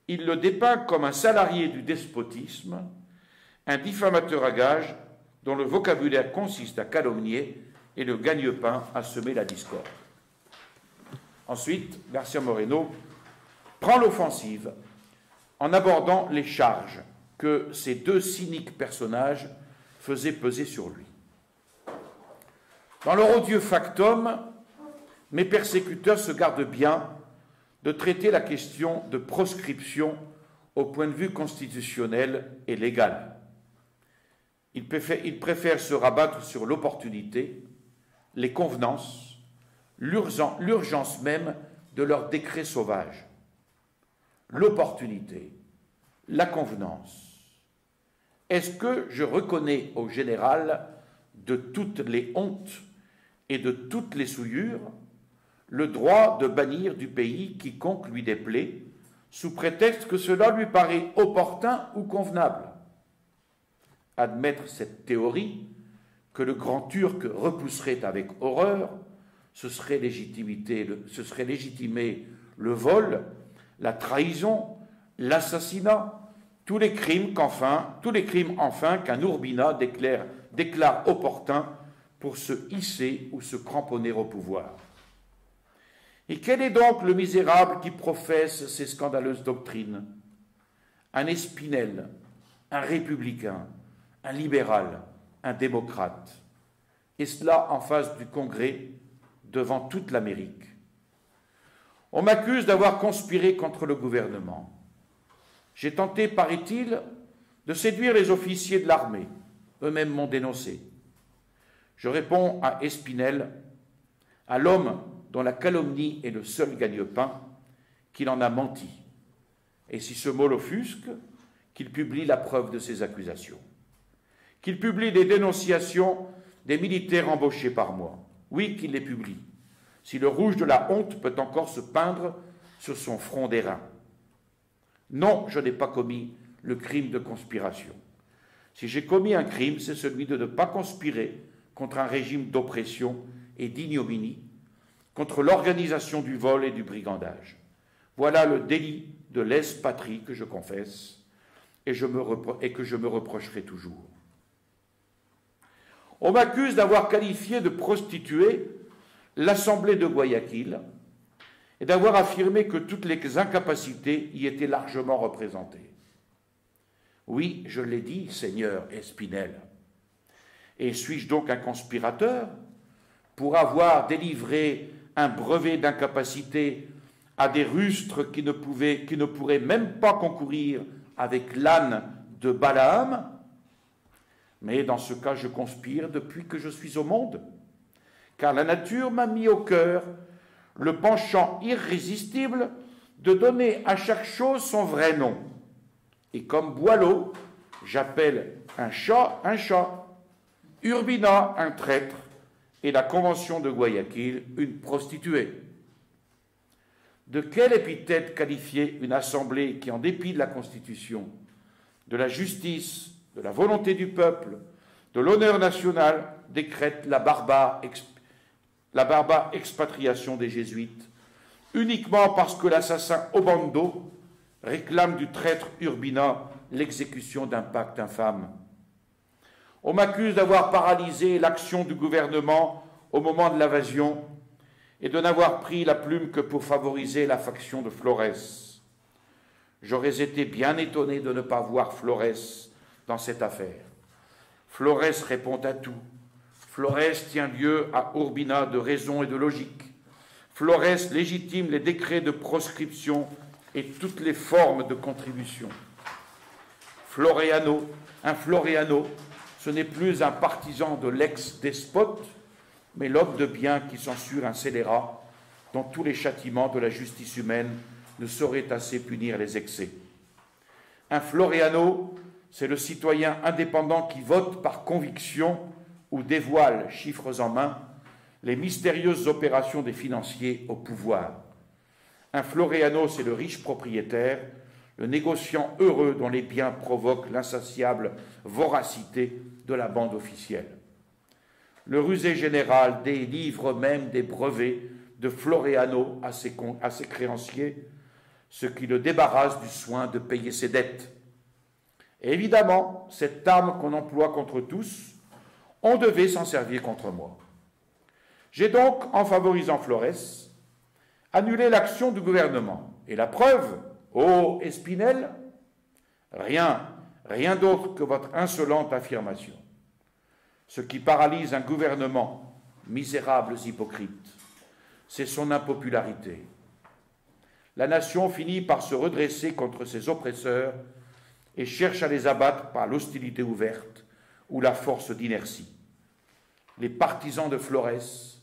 il le dépeint comme un salarié du despotisme, un diffamateur à gages dont le vocabulaire consiste à calomnier et le gagne-pain à semer la discorde. Ensuite, García Moreno prend l'offensive en abordant les charges que ces deux cyniques personnages faisaient peser sur lui. Dans leur odieux factum, mes persécuteurs se gardent bien de traiter la question de proscription au point de vue constitutionnel et légal. Ils préfèrent se rabattre sur l'opportunité, les convenances, l'urgence même de leur décret sauvage. L'opportunité, la convenance. Est-ce que je reconnais au général de toutes les hontes et de toutes les souillures le droit de bannir du pays quiconque lui déplaît, sous prétexte que cela lui paraît opportun ou convenable? Admettre cette théorie que le grand Turc repousserait avec horreur, ce serait légitimer le vol, la trahison, l'assassinat, tous les crimes enfin qu'un Urbina déclare opportun pour se hisser ou se cramponner au pouvoir. Et quel est donc le misérable qui professe ces scandaleuses doctrines? Un Espinel, un républicain, un libéral, un démocrate. Et cela en face du Congrès, devant toute l'Amérique. On m'accuse d'avoir conspiré contre le gouvernement. J'ai tenté, paraît-il, de séduire les officiers de l'armée. Eux-mêmes m'ont dénoncé. Je réponds à Espinel, à l'homme dont la calomnie est le seul gagne-pain, qu'il en a menti. Et si ce mot l'offusque, qu'il publie la preuve de ses accusations. Qu'il publie des dénonciations des militaires embauchés par moi. Oui, qu'il les publie, si le rouge de la honte peut encore se peindre sur son front d'airain. Non, je n'ai pas commis le crime de conspiration. Si j'ai commis un crime, c'est celui de ne pas conspirer contre un régime d'oppression et d'ignominie, contre l'organisation du vol et du brigandage. Voilà le délit de lèse-patrie que je confesse et que je me reprocherai toujours. On m'accuse d'avoir qualifié de prostituée l'Assemblée de Guayaquil et d'avoir affirmé que toutes les incapacités y étaient largement représentées. Oui, je l'ai dit, Seigneur Espinel. Et suis-je donc un conspirateur pour avoir délivré un brevet d'incapacité à des rustres qui ne pourraient même pas concourir avec l'âne de Balaam? Mais dans ce cas, je conspire depuis que je suis au monde, car la nature m'a mis au cœur le penchant irrésistible de donner à chaque chose son vrai nom. Et comme Boileau, j'appelle un chat, Urbina, un traître, et la Convention de Guayaquil, une prostituée. De quelle épithète qualifier une assemblée qui, en dépit de la Constitution, de la justice, de la volonté du peuple, de l'honneur national, décrète la barbare expatriation des Jésuites, uniquement parce que l'assassin Obando réclame du traître Urbina l'exécution d'un pacte infâme? On m'accuse d'avoir paralysé l'action du gouvernement au moment de l'invasion et de n'avoir pris la plume que pour favoriser la faction de Flores. J'aurais été bien étonné de ne pas voir Flores dans cette affaire. Flores répond à tout. Flores tient lieu à Urbina de raison et de logique. Flores légitime les décrets de proscription et toutes les formes de contribution. Un Floreano, ce n'est plus un partisan de l'ex-despote, mais l'homme de bien qui censure un scélérat dont tous les châtiments de la justice humaine ne sauraient assez punir les excès. Un Floreano, c'est le citoyen indépendant qui vote par conviction ou dévoile, chiffres en main, les mystérieuses opérations des financiers au pouvoir. Un Floreano, c'est le riche propriétaire, le négociant heureux dont les biens provoquent l'insatiable voracité de la bande officielle. Le rusé général délivre même des brevets de Floreano à ses créanciers, ce qui le débarrasse du soin de payer ses dettes. Et évidemment, cette arme qu'on emploie contre tous, on devait s'en servir contre moi. J'ai donc, en favorisant Flores, annulé l'action du gouvernement. Et la preuve, ô Espinel, rien d'autre que votre insolente affirmation. Ce qui paralyse un gouvernement, misérables hypocrites, c'est son impopularité. La nation finit par se redresser contre ses oppresseurs et cherche à les abattre par l'hostilité ouverte ou la force d'inertie. Les partisans de Flores,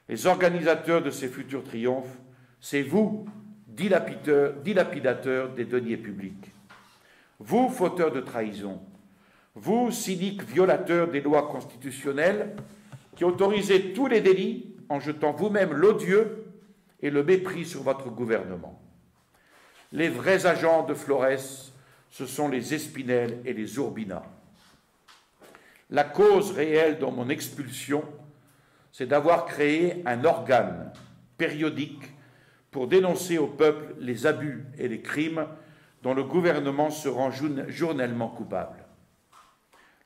les organisateurs de ces futurs triomphes, c'est vous, dilapidateurs des deniers publics. Vous, fauteurs de trahison, vous, cyniques violateurs des lois constitutionnelles, qui autorisez tous les délits en jetant vous-même l'odieux et le mépris sur votre gouvernement. Les vrais agents de Flores, ce sont les Espinel et les Urbina. La cause réelle de mon expulsion, c'est d'avoir créé un organe périodique pour dénoncer au peuple les abus et les crimes dont le gouvernement se rend journellement coupable.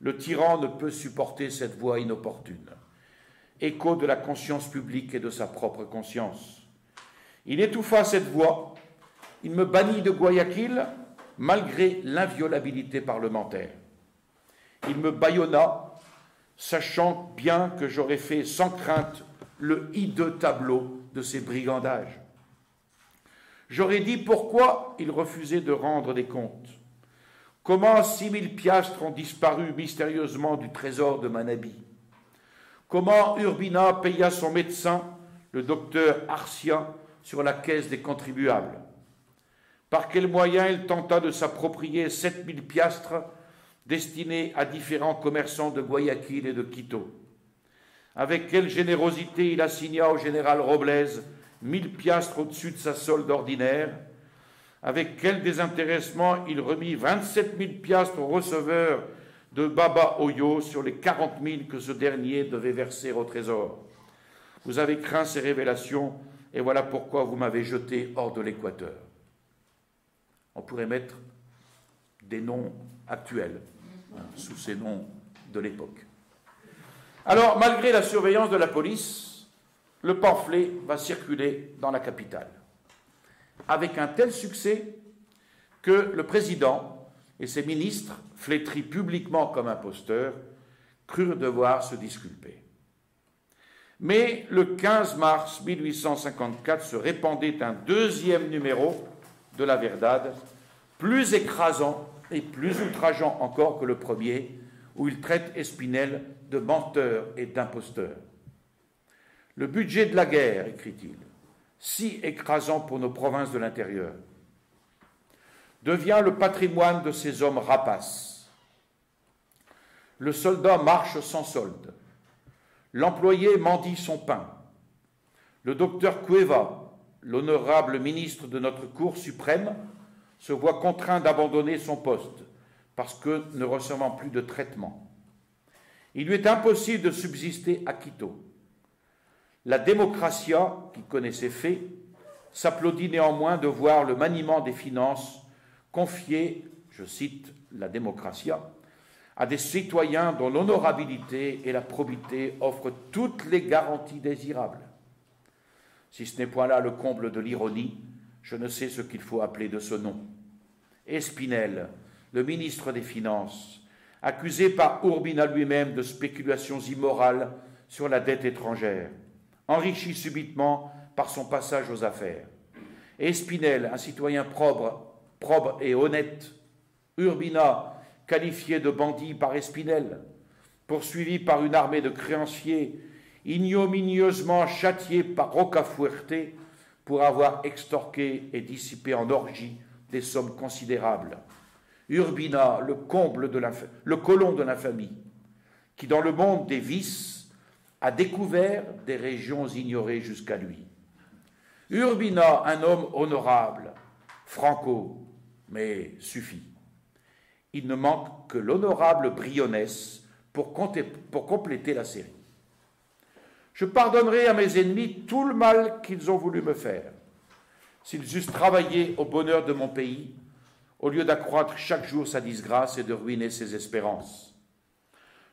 Le tyran ne peut supporter cette voix inopportune, écho de la conscience publique et de sa propre conscience. Il étouffa cette voix, il me bannit de Guayaquil malgré l'inviolabilité parlementaire. Il me bâillonna, sachant bien que j'aurais fait sans crainte le hideux tableau de ses brigandages. J'aurais dit pourquoi il refusait de rendre des comptes. Comment 6000 piastres ont disparu mystérieusement du trésor de Manabi. Comment Urbina paya son médecin, le docteur Arcia, sur la caisse des contribuables. Par quels moyens il tenta de s'approprier 7000 piastres destinés à différents commerçants de Guayaquil et de Quito. Avec quelle générosité il assigna au général Robles 1000 piastres au-dessus de sa solde ordinaire. Avec quel désintéressement il remit 27 000 piastres au receveur de Baba Oyo sur les 40 000 que ce dernier devait verser au trésor. Vous avez craint ces révélations et voilà pourquoi vous m'avez jeté hors de l'Équateur. On pourrait mettre des noms actuels sous ces noms de l'époque. Alors, malgré la surveillance de la police, le pamphlet va circuler dans la capitale, avec un tel succès que le président et ses ministres, flétris publiquement comme imposteurs, crurent devoir se disculper. Mais le 15 mars 1854 se répandait un deuxième numéro de la Verdad, plus écrasant et plus outrageant encore que le premier, où il traite Espinel de menteur et d'imposteur. Le budget de la guerre, écrit-il, si écrasant pour nos provinces de l'intérieur, devient le patrimoine de ces hommes rapaces. Le soldat marche sans solde. L'employé mendie son pain. Le docteur Cueva, l'honorable ministre de notre Cour suprême, se voit contraint d'abandonner son poste parce que ne recevant plus de traitement. Il lui est impossible de subsister à Quito. La démocratia, qui connaît ses faits, s'applaudit néanmoins de voir le maniement des finances confié, je cite la démocratia, à des citoyens dont l'honorabilité et la probité offrent toutes les garanties désirables. Si ce n'est point là le comble de l'ironie, je ne sais ce qu'il faut appeler de ce nom. Espinel, le ministre des Finances, accusé par Urbina lui-même de spéculations immorales sur la dette étrangère, enrichi subitement par son passage aux affaires. Espinel, un citoyen probe et honnête. Urbina, qualifié de bandit par Espinel, poursuivi par une armée de créanciers, ignominieusement châtié par Rocafuerte pour avoir extorqué et dissipé en orgie des sommes considérables. Urbina, le colon de l'infamie, qui dans le monde des vices a découvert des régions ignorées jusqu'à lui. Urbina, un homme honorable, franco, mais suffit. Il ne manque que l'honorable Briones pour compléter la série. Je pardonnerai à mes ennemis tout le mal qu'ils ont voulu me faire, s'ils eussent travaillé au bonheur de mon pays, au lieu d'accroître chaque jour sa disgrâce et de ruiner ses espérances.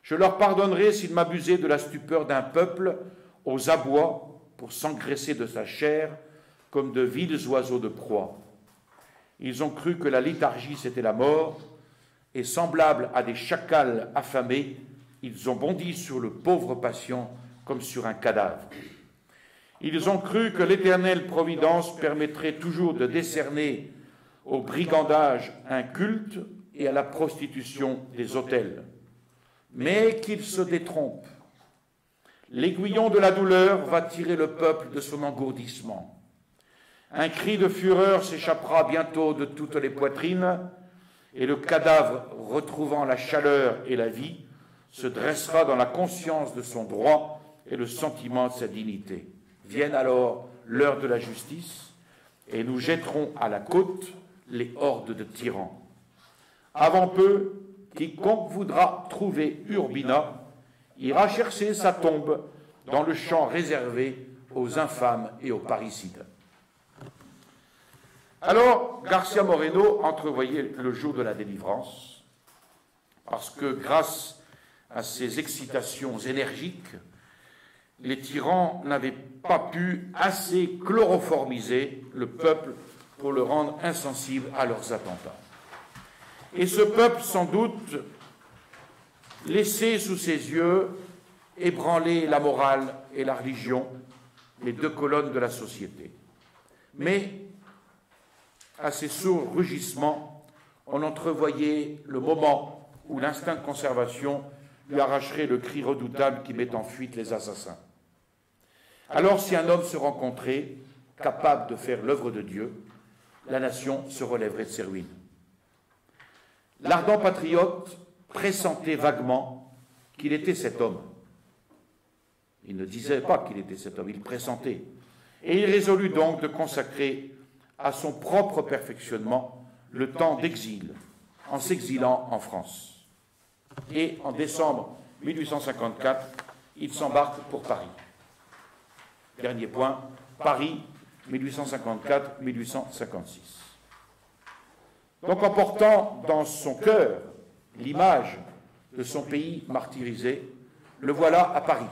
Je leur pardonnerai s'ils m'abusaient de la stupeur d'un peuple aux abois pour s'engraisser de sa chair comme de vils oiseaux de proie. Ils ont cru que la léthargie c'était la mort, et semblables à des chacals affamés, ils ont bondi sur le pauvre patient comme sur un cadavre. Ils ont cru que l'éternelle providence permettrait toujours de décerner au brigandage un culte et à la prostitution des autels. Mais qu'ils se détrompent. L'aiguillon de la douleur va tirer le peuple de son engourdissement. Un cri de fureur s'échappera bientôt de toutes les poitrines, et le cadavre, retrouvant la chaleur et la vie, se dressera dans la conscience de son droit et le sentiment de sa dignité. Vienne alors l'heure de la justice, et nous jetterons à la côte les hordes de tyrans. Avant peu, quiconque voudra trouver Urbina ira chercher sa tombe dans le champ réservé aux infâmes et aux parricides. Alors, Garcia Moreno entrevoyait le jour de la délivrance, parce que grâce à ses excitations énergiques, les tyrans n'avaient pas pu assez chloroformiser le peuple pour le rendre insensible à leurs attentats. Et ce peuple, sans doute, laissait sous ses yeux ébranler la morale et la religion, les deux colonnes de la société. Mais, à ces sourds rugissements, on entrevoyait le moment où l'instinct de conservation lui arracherait le cri redoutable qui met en fuite les assassins. Alors, si un homme se rencontrait, capable de faire l'œuvre de Dieu, la nation se relèverait de ses ruines. L'ardent patriote pressentait vaguement qu'il était cet homme. Il ne disait pas qu'il était cet homme, il pressentait. Et il résolut donc de consacrer à son propre perfectionnement le temps d'exil, en s'exilant en France. Et en décembre 1854, il s'embarque pour Paris. Dernier point, Paris, 1854-1856. Donc en portant dans son cœur l'image de son pays martyrisé, le voilà à Paris.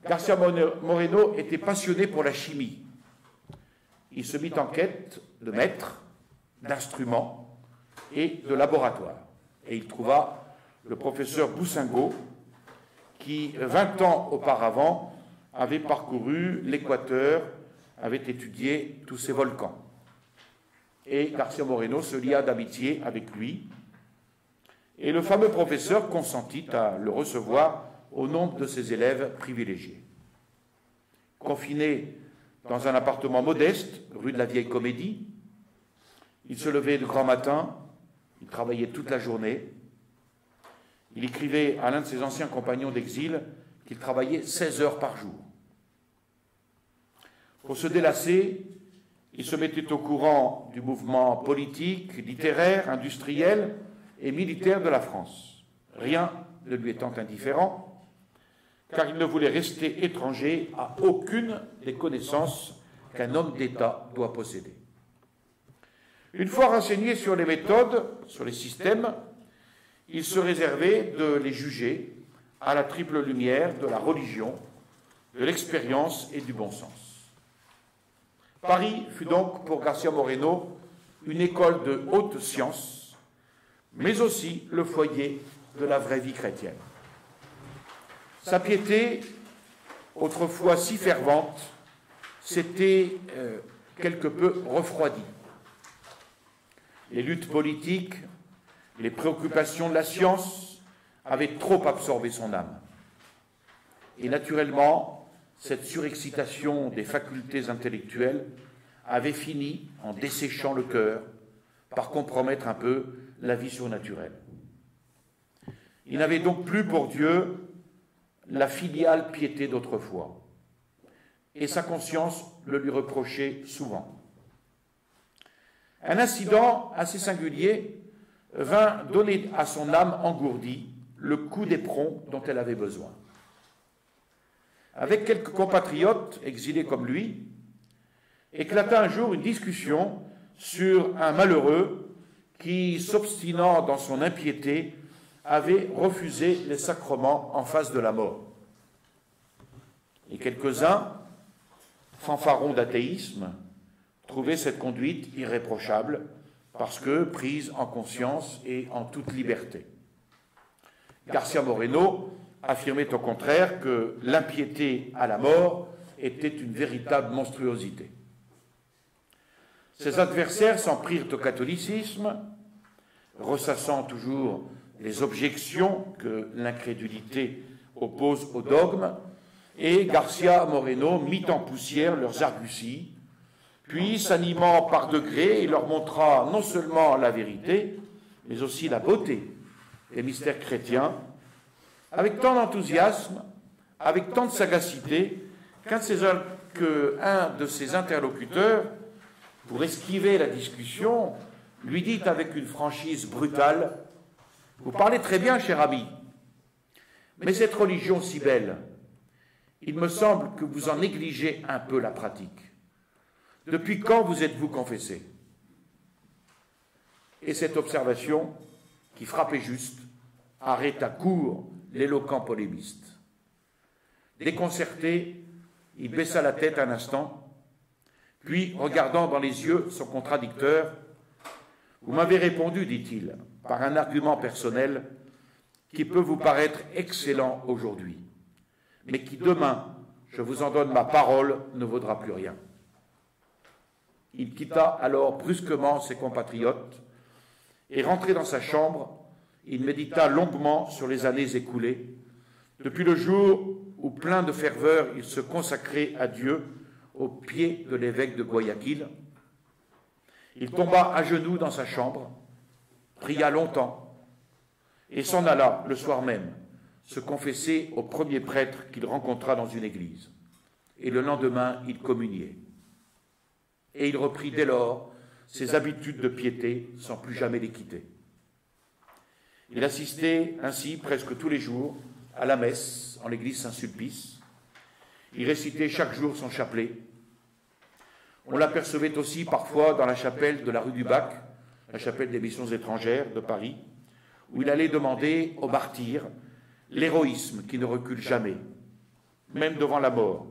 Garcia Moreno était passionné pour la chimie. Il se mit en quête de maîtres, d'instruments et de laboratoires. Et il trouva le professeur Boussingault, qui, 20 ans auparavant, avait parcouru l'Équateur, avait étudié tous ces volcans. Et Garcia Moreno se lia d'amitié avec lui. Et le fameux professeur consentit à le recevoir au nombre de ses élèves privilégiés. Confiné dans un appartement modeste, rue de la Vieille Comédie, il se levait de grand matin, il travaillait toute la journée. Il écrivait à l'un de ses anciens compagnons d'exil qu'il travaillait 16 heures par jour. Pour se délasser, il se mettait au courant du mouvement politique, littéraire, industriel et militaire de la France, rien ne lui étant indifférent, car il ne voulait rester étranger à aucune des connaissances qu'un homme d'État doit posséder. Une fois renseigné sur les méthodes, sur les systèmes, il se réservait de les juger à la triple lumière de la religion, de l'expérience et du bon sens. Paris fut donc pour Garcia Moreno une école de haute science, mais aussi le foyer de la vraie vie chrétienne. Sa piété, autrefois si fervente, s'était quelque peu refroidie. Les luttes politiques, les préoccupations de la science avaient trop absorbé son âme. Et naturellement, cette surexcitation des facultés intellectuelles avait fini, en desséchant le cœur, par compromettre un peu la vie surnaturelle. Il n'avait donc plus pour Dieu la filiale piété d'autrefois, et sa conscience le lui reprochait souvent. Un incident assez singulier vint donner à son âme engourdie le coup d'éperon dont elle avait besoin. Avec quelques compatriotes exilés comme lui, éclata un jour une discussion sur un malheureux qui, s'obstinant dans son impiété, avait refusé les sacrements en face de la mort. Et quelques-uns, fanfarons d'athéisme, trouvaient cette conduite irréprochable parce que prise en conscience et en toute liberté. Garcia Moreno affirmait au contraire que l'impiété à la mort était une véritable monstruosité. Ses adversaires s'en prirent au catholicisme, ressassant toujours les objections que l'incrédulité oppose au dogme, et Garcia Moreno mit en poussière leurs arguties, puis, s'animant par degrés, il leur montra non seulement la vérité, mais aussi la beauté des mystères chrétiens, avec tant d'enthousiasme, avec tant de sagacité, qu'un de ses interlocuteurs, pour esquiver la discussion, lui dit avec une franchise brutale, « Vous parlez très bien, cher ami, mais cette religion si belle, il me semble que vous en négligez un peu la pratique. Depuis quand vous êtes-vous confessé ?» Et cette observation, qui frappait juste, arrêta court l'éloquent polémiste. Déconcerté, il baissa la tête un instant, puis, regardant dans les yeux son contradicteur, « Vous m'avez répondu, dit-il, par un argument personnel qui peut vous paraître excellent aujourd'hui, mais qui demain, je vous en donne ma parole, ne vaudra plus rien. » Il quitta alors brusquement ses compatriotes et, rentré dans sa chambre, il médita longuement sur les années écoulées, depuis le jour où, plein de ferveur, il se consacrait à Dieu aux pieds de l'évêque de Guayaquil. Il tomba à genoux dans sa chambre, pria longtemps et s'en alla le soir même se confesser au premier prêtre qu'il rencontra dans une église. Et le lendemain, il communiait. Et il reprit dès lors ses habitudes de piété sans plus jamais les quitter. Il assistait ainsi presque tous les jours à la messe en l'église Saint-Sulpice. Il récitait chaque jour son chapelet. On l'apercevait aussi parfois dans la chapelle de la rue du Bac, la chapelle des missions étrangères de Paris, où il allait demander aux martyrs l'héroïsme qui ne recule jamais, même devant la mort,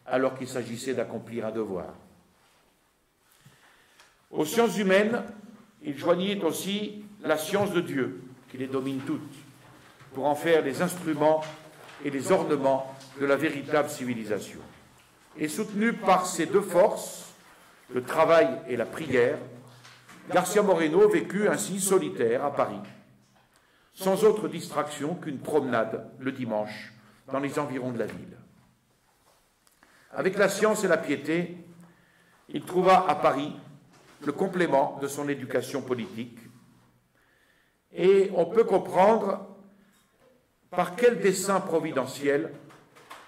alors qu'il s'agissait d'accomplir un devoir. Aux sciences humaines, il joignit aussi la science de Dieu, qui les domine toutes, pour en faire les instruments et les ornements de la véritable civilisation. Et soutenu par ces deux forces, le travail et la prière, García Moreno vécut ainsi solitaire à Paris, sans autre distraction qu'une promenade le dimanche dans les environs de la ville. Avec la science et la piété, il trouva à Paris le complément de son éducation politique, et on peut comprendre par quel dessein providentiel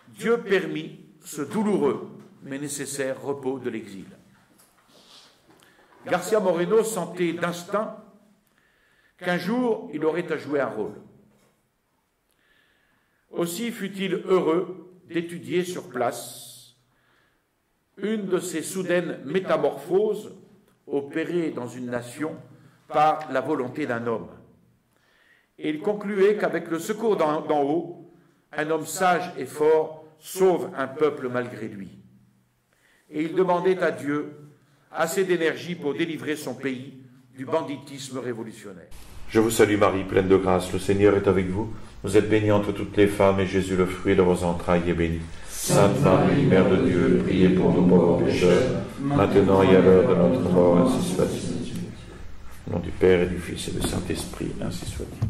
Dieu permit ce douloureux mais nécessaire repos de l'exil. García Moreno sentait d'instinct qu'un jour il aurait à jouer un rôle. Aussi fut-il heureux d'étudier sur place une de ces soudaines métamorphoses opérées dans une nation par la volonté d'un homme. Et il concluait qu'avec le secours d'en haut, un homme sage et fort sauve un peuple malgré lui. Et il demandait à Dieu assez d'énergie pour délivrer son pays du banditisme révolutionnaire.
Je vous salue Marie, pleine de grâce, le Seigneur est avec vous. Vous êtes bénie entre toutes les femmes, et Jésus, le fruit de vos entrailles, est béni. Sainte Marie, Mère de Dieu, priez pour nous pauvres pécheurs, maintenant et à l'heure de notre mort, ainsi soit-il. Au nom du Père et du Fils et du Saint-Esprit, ainsi soit-il.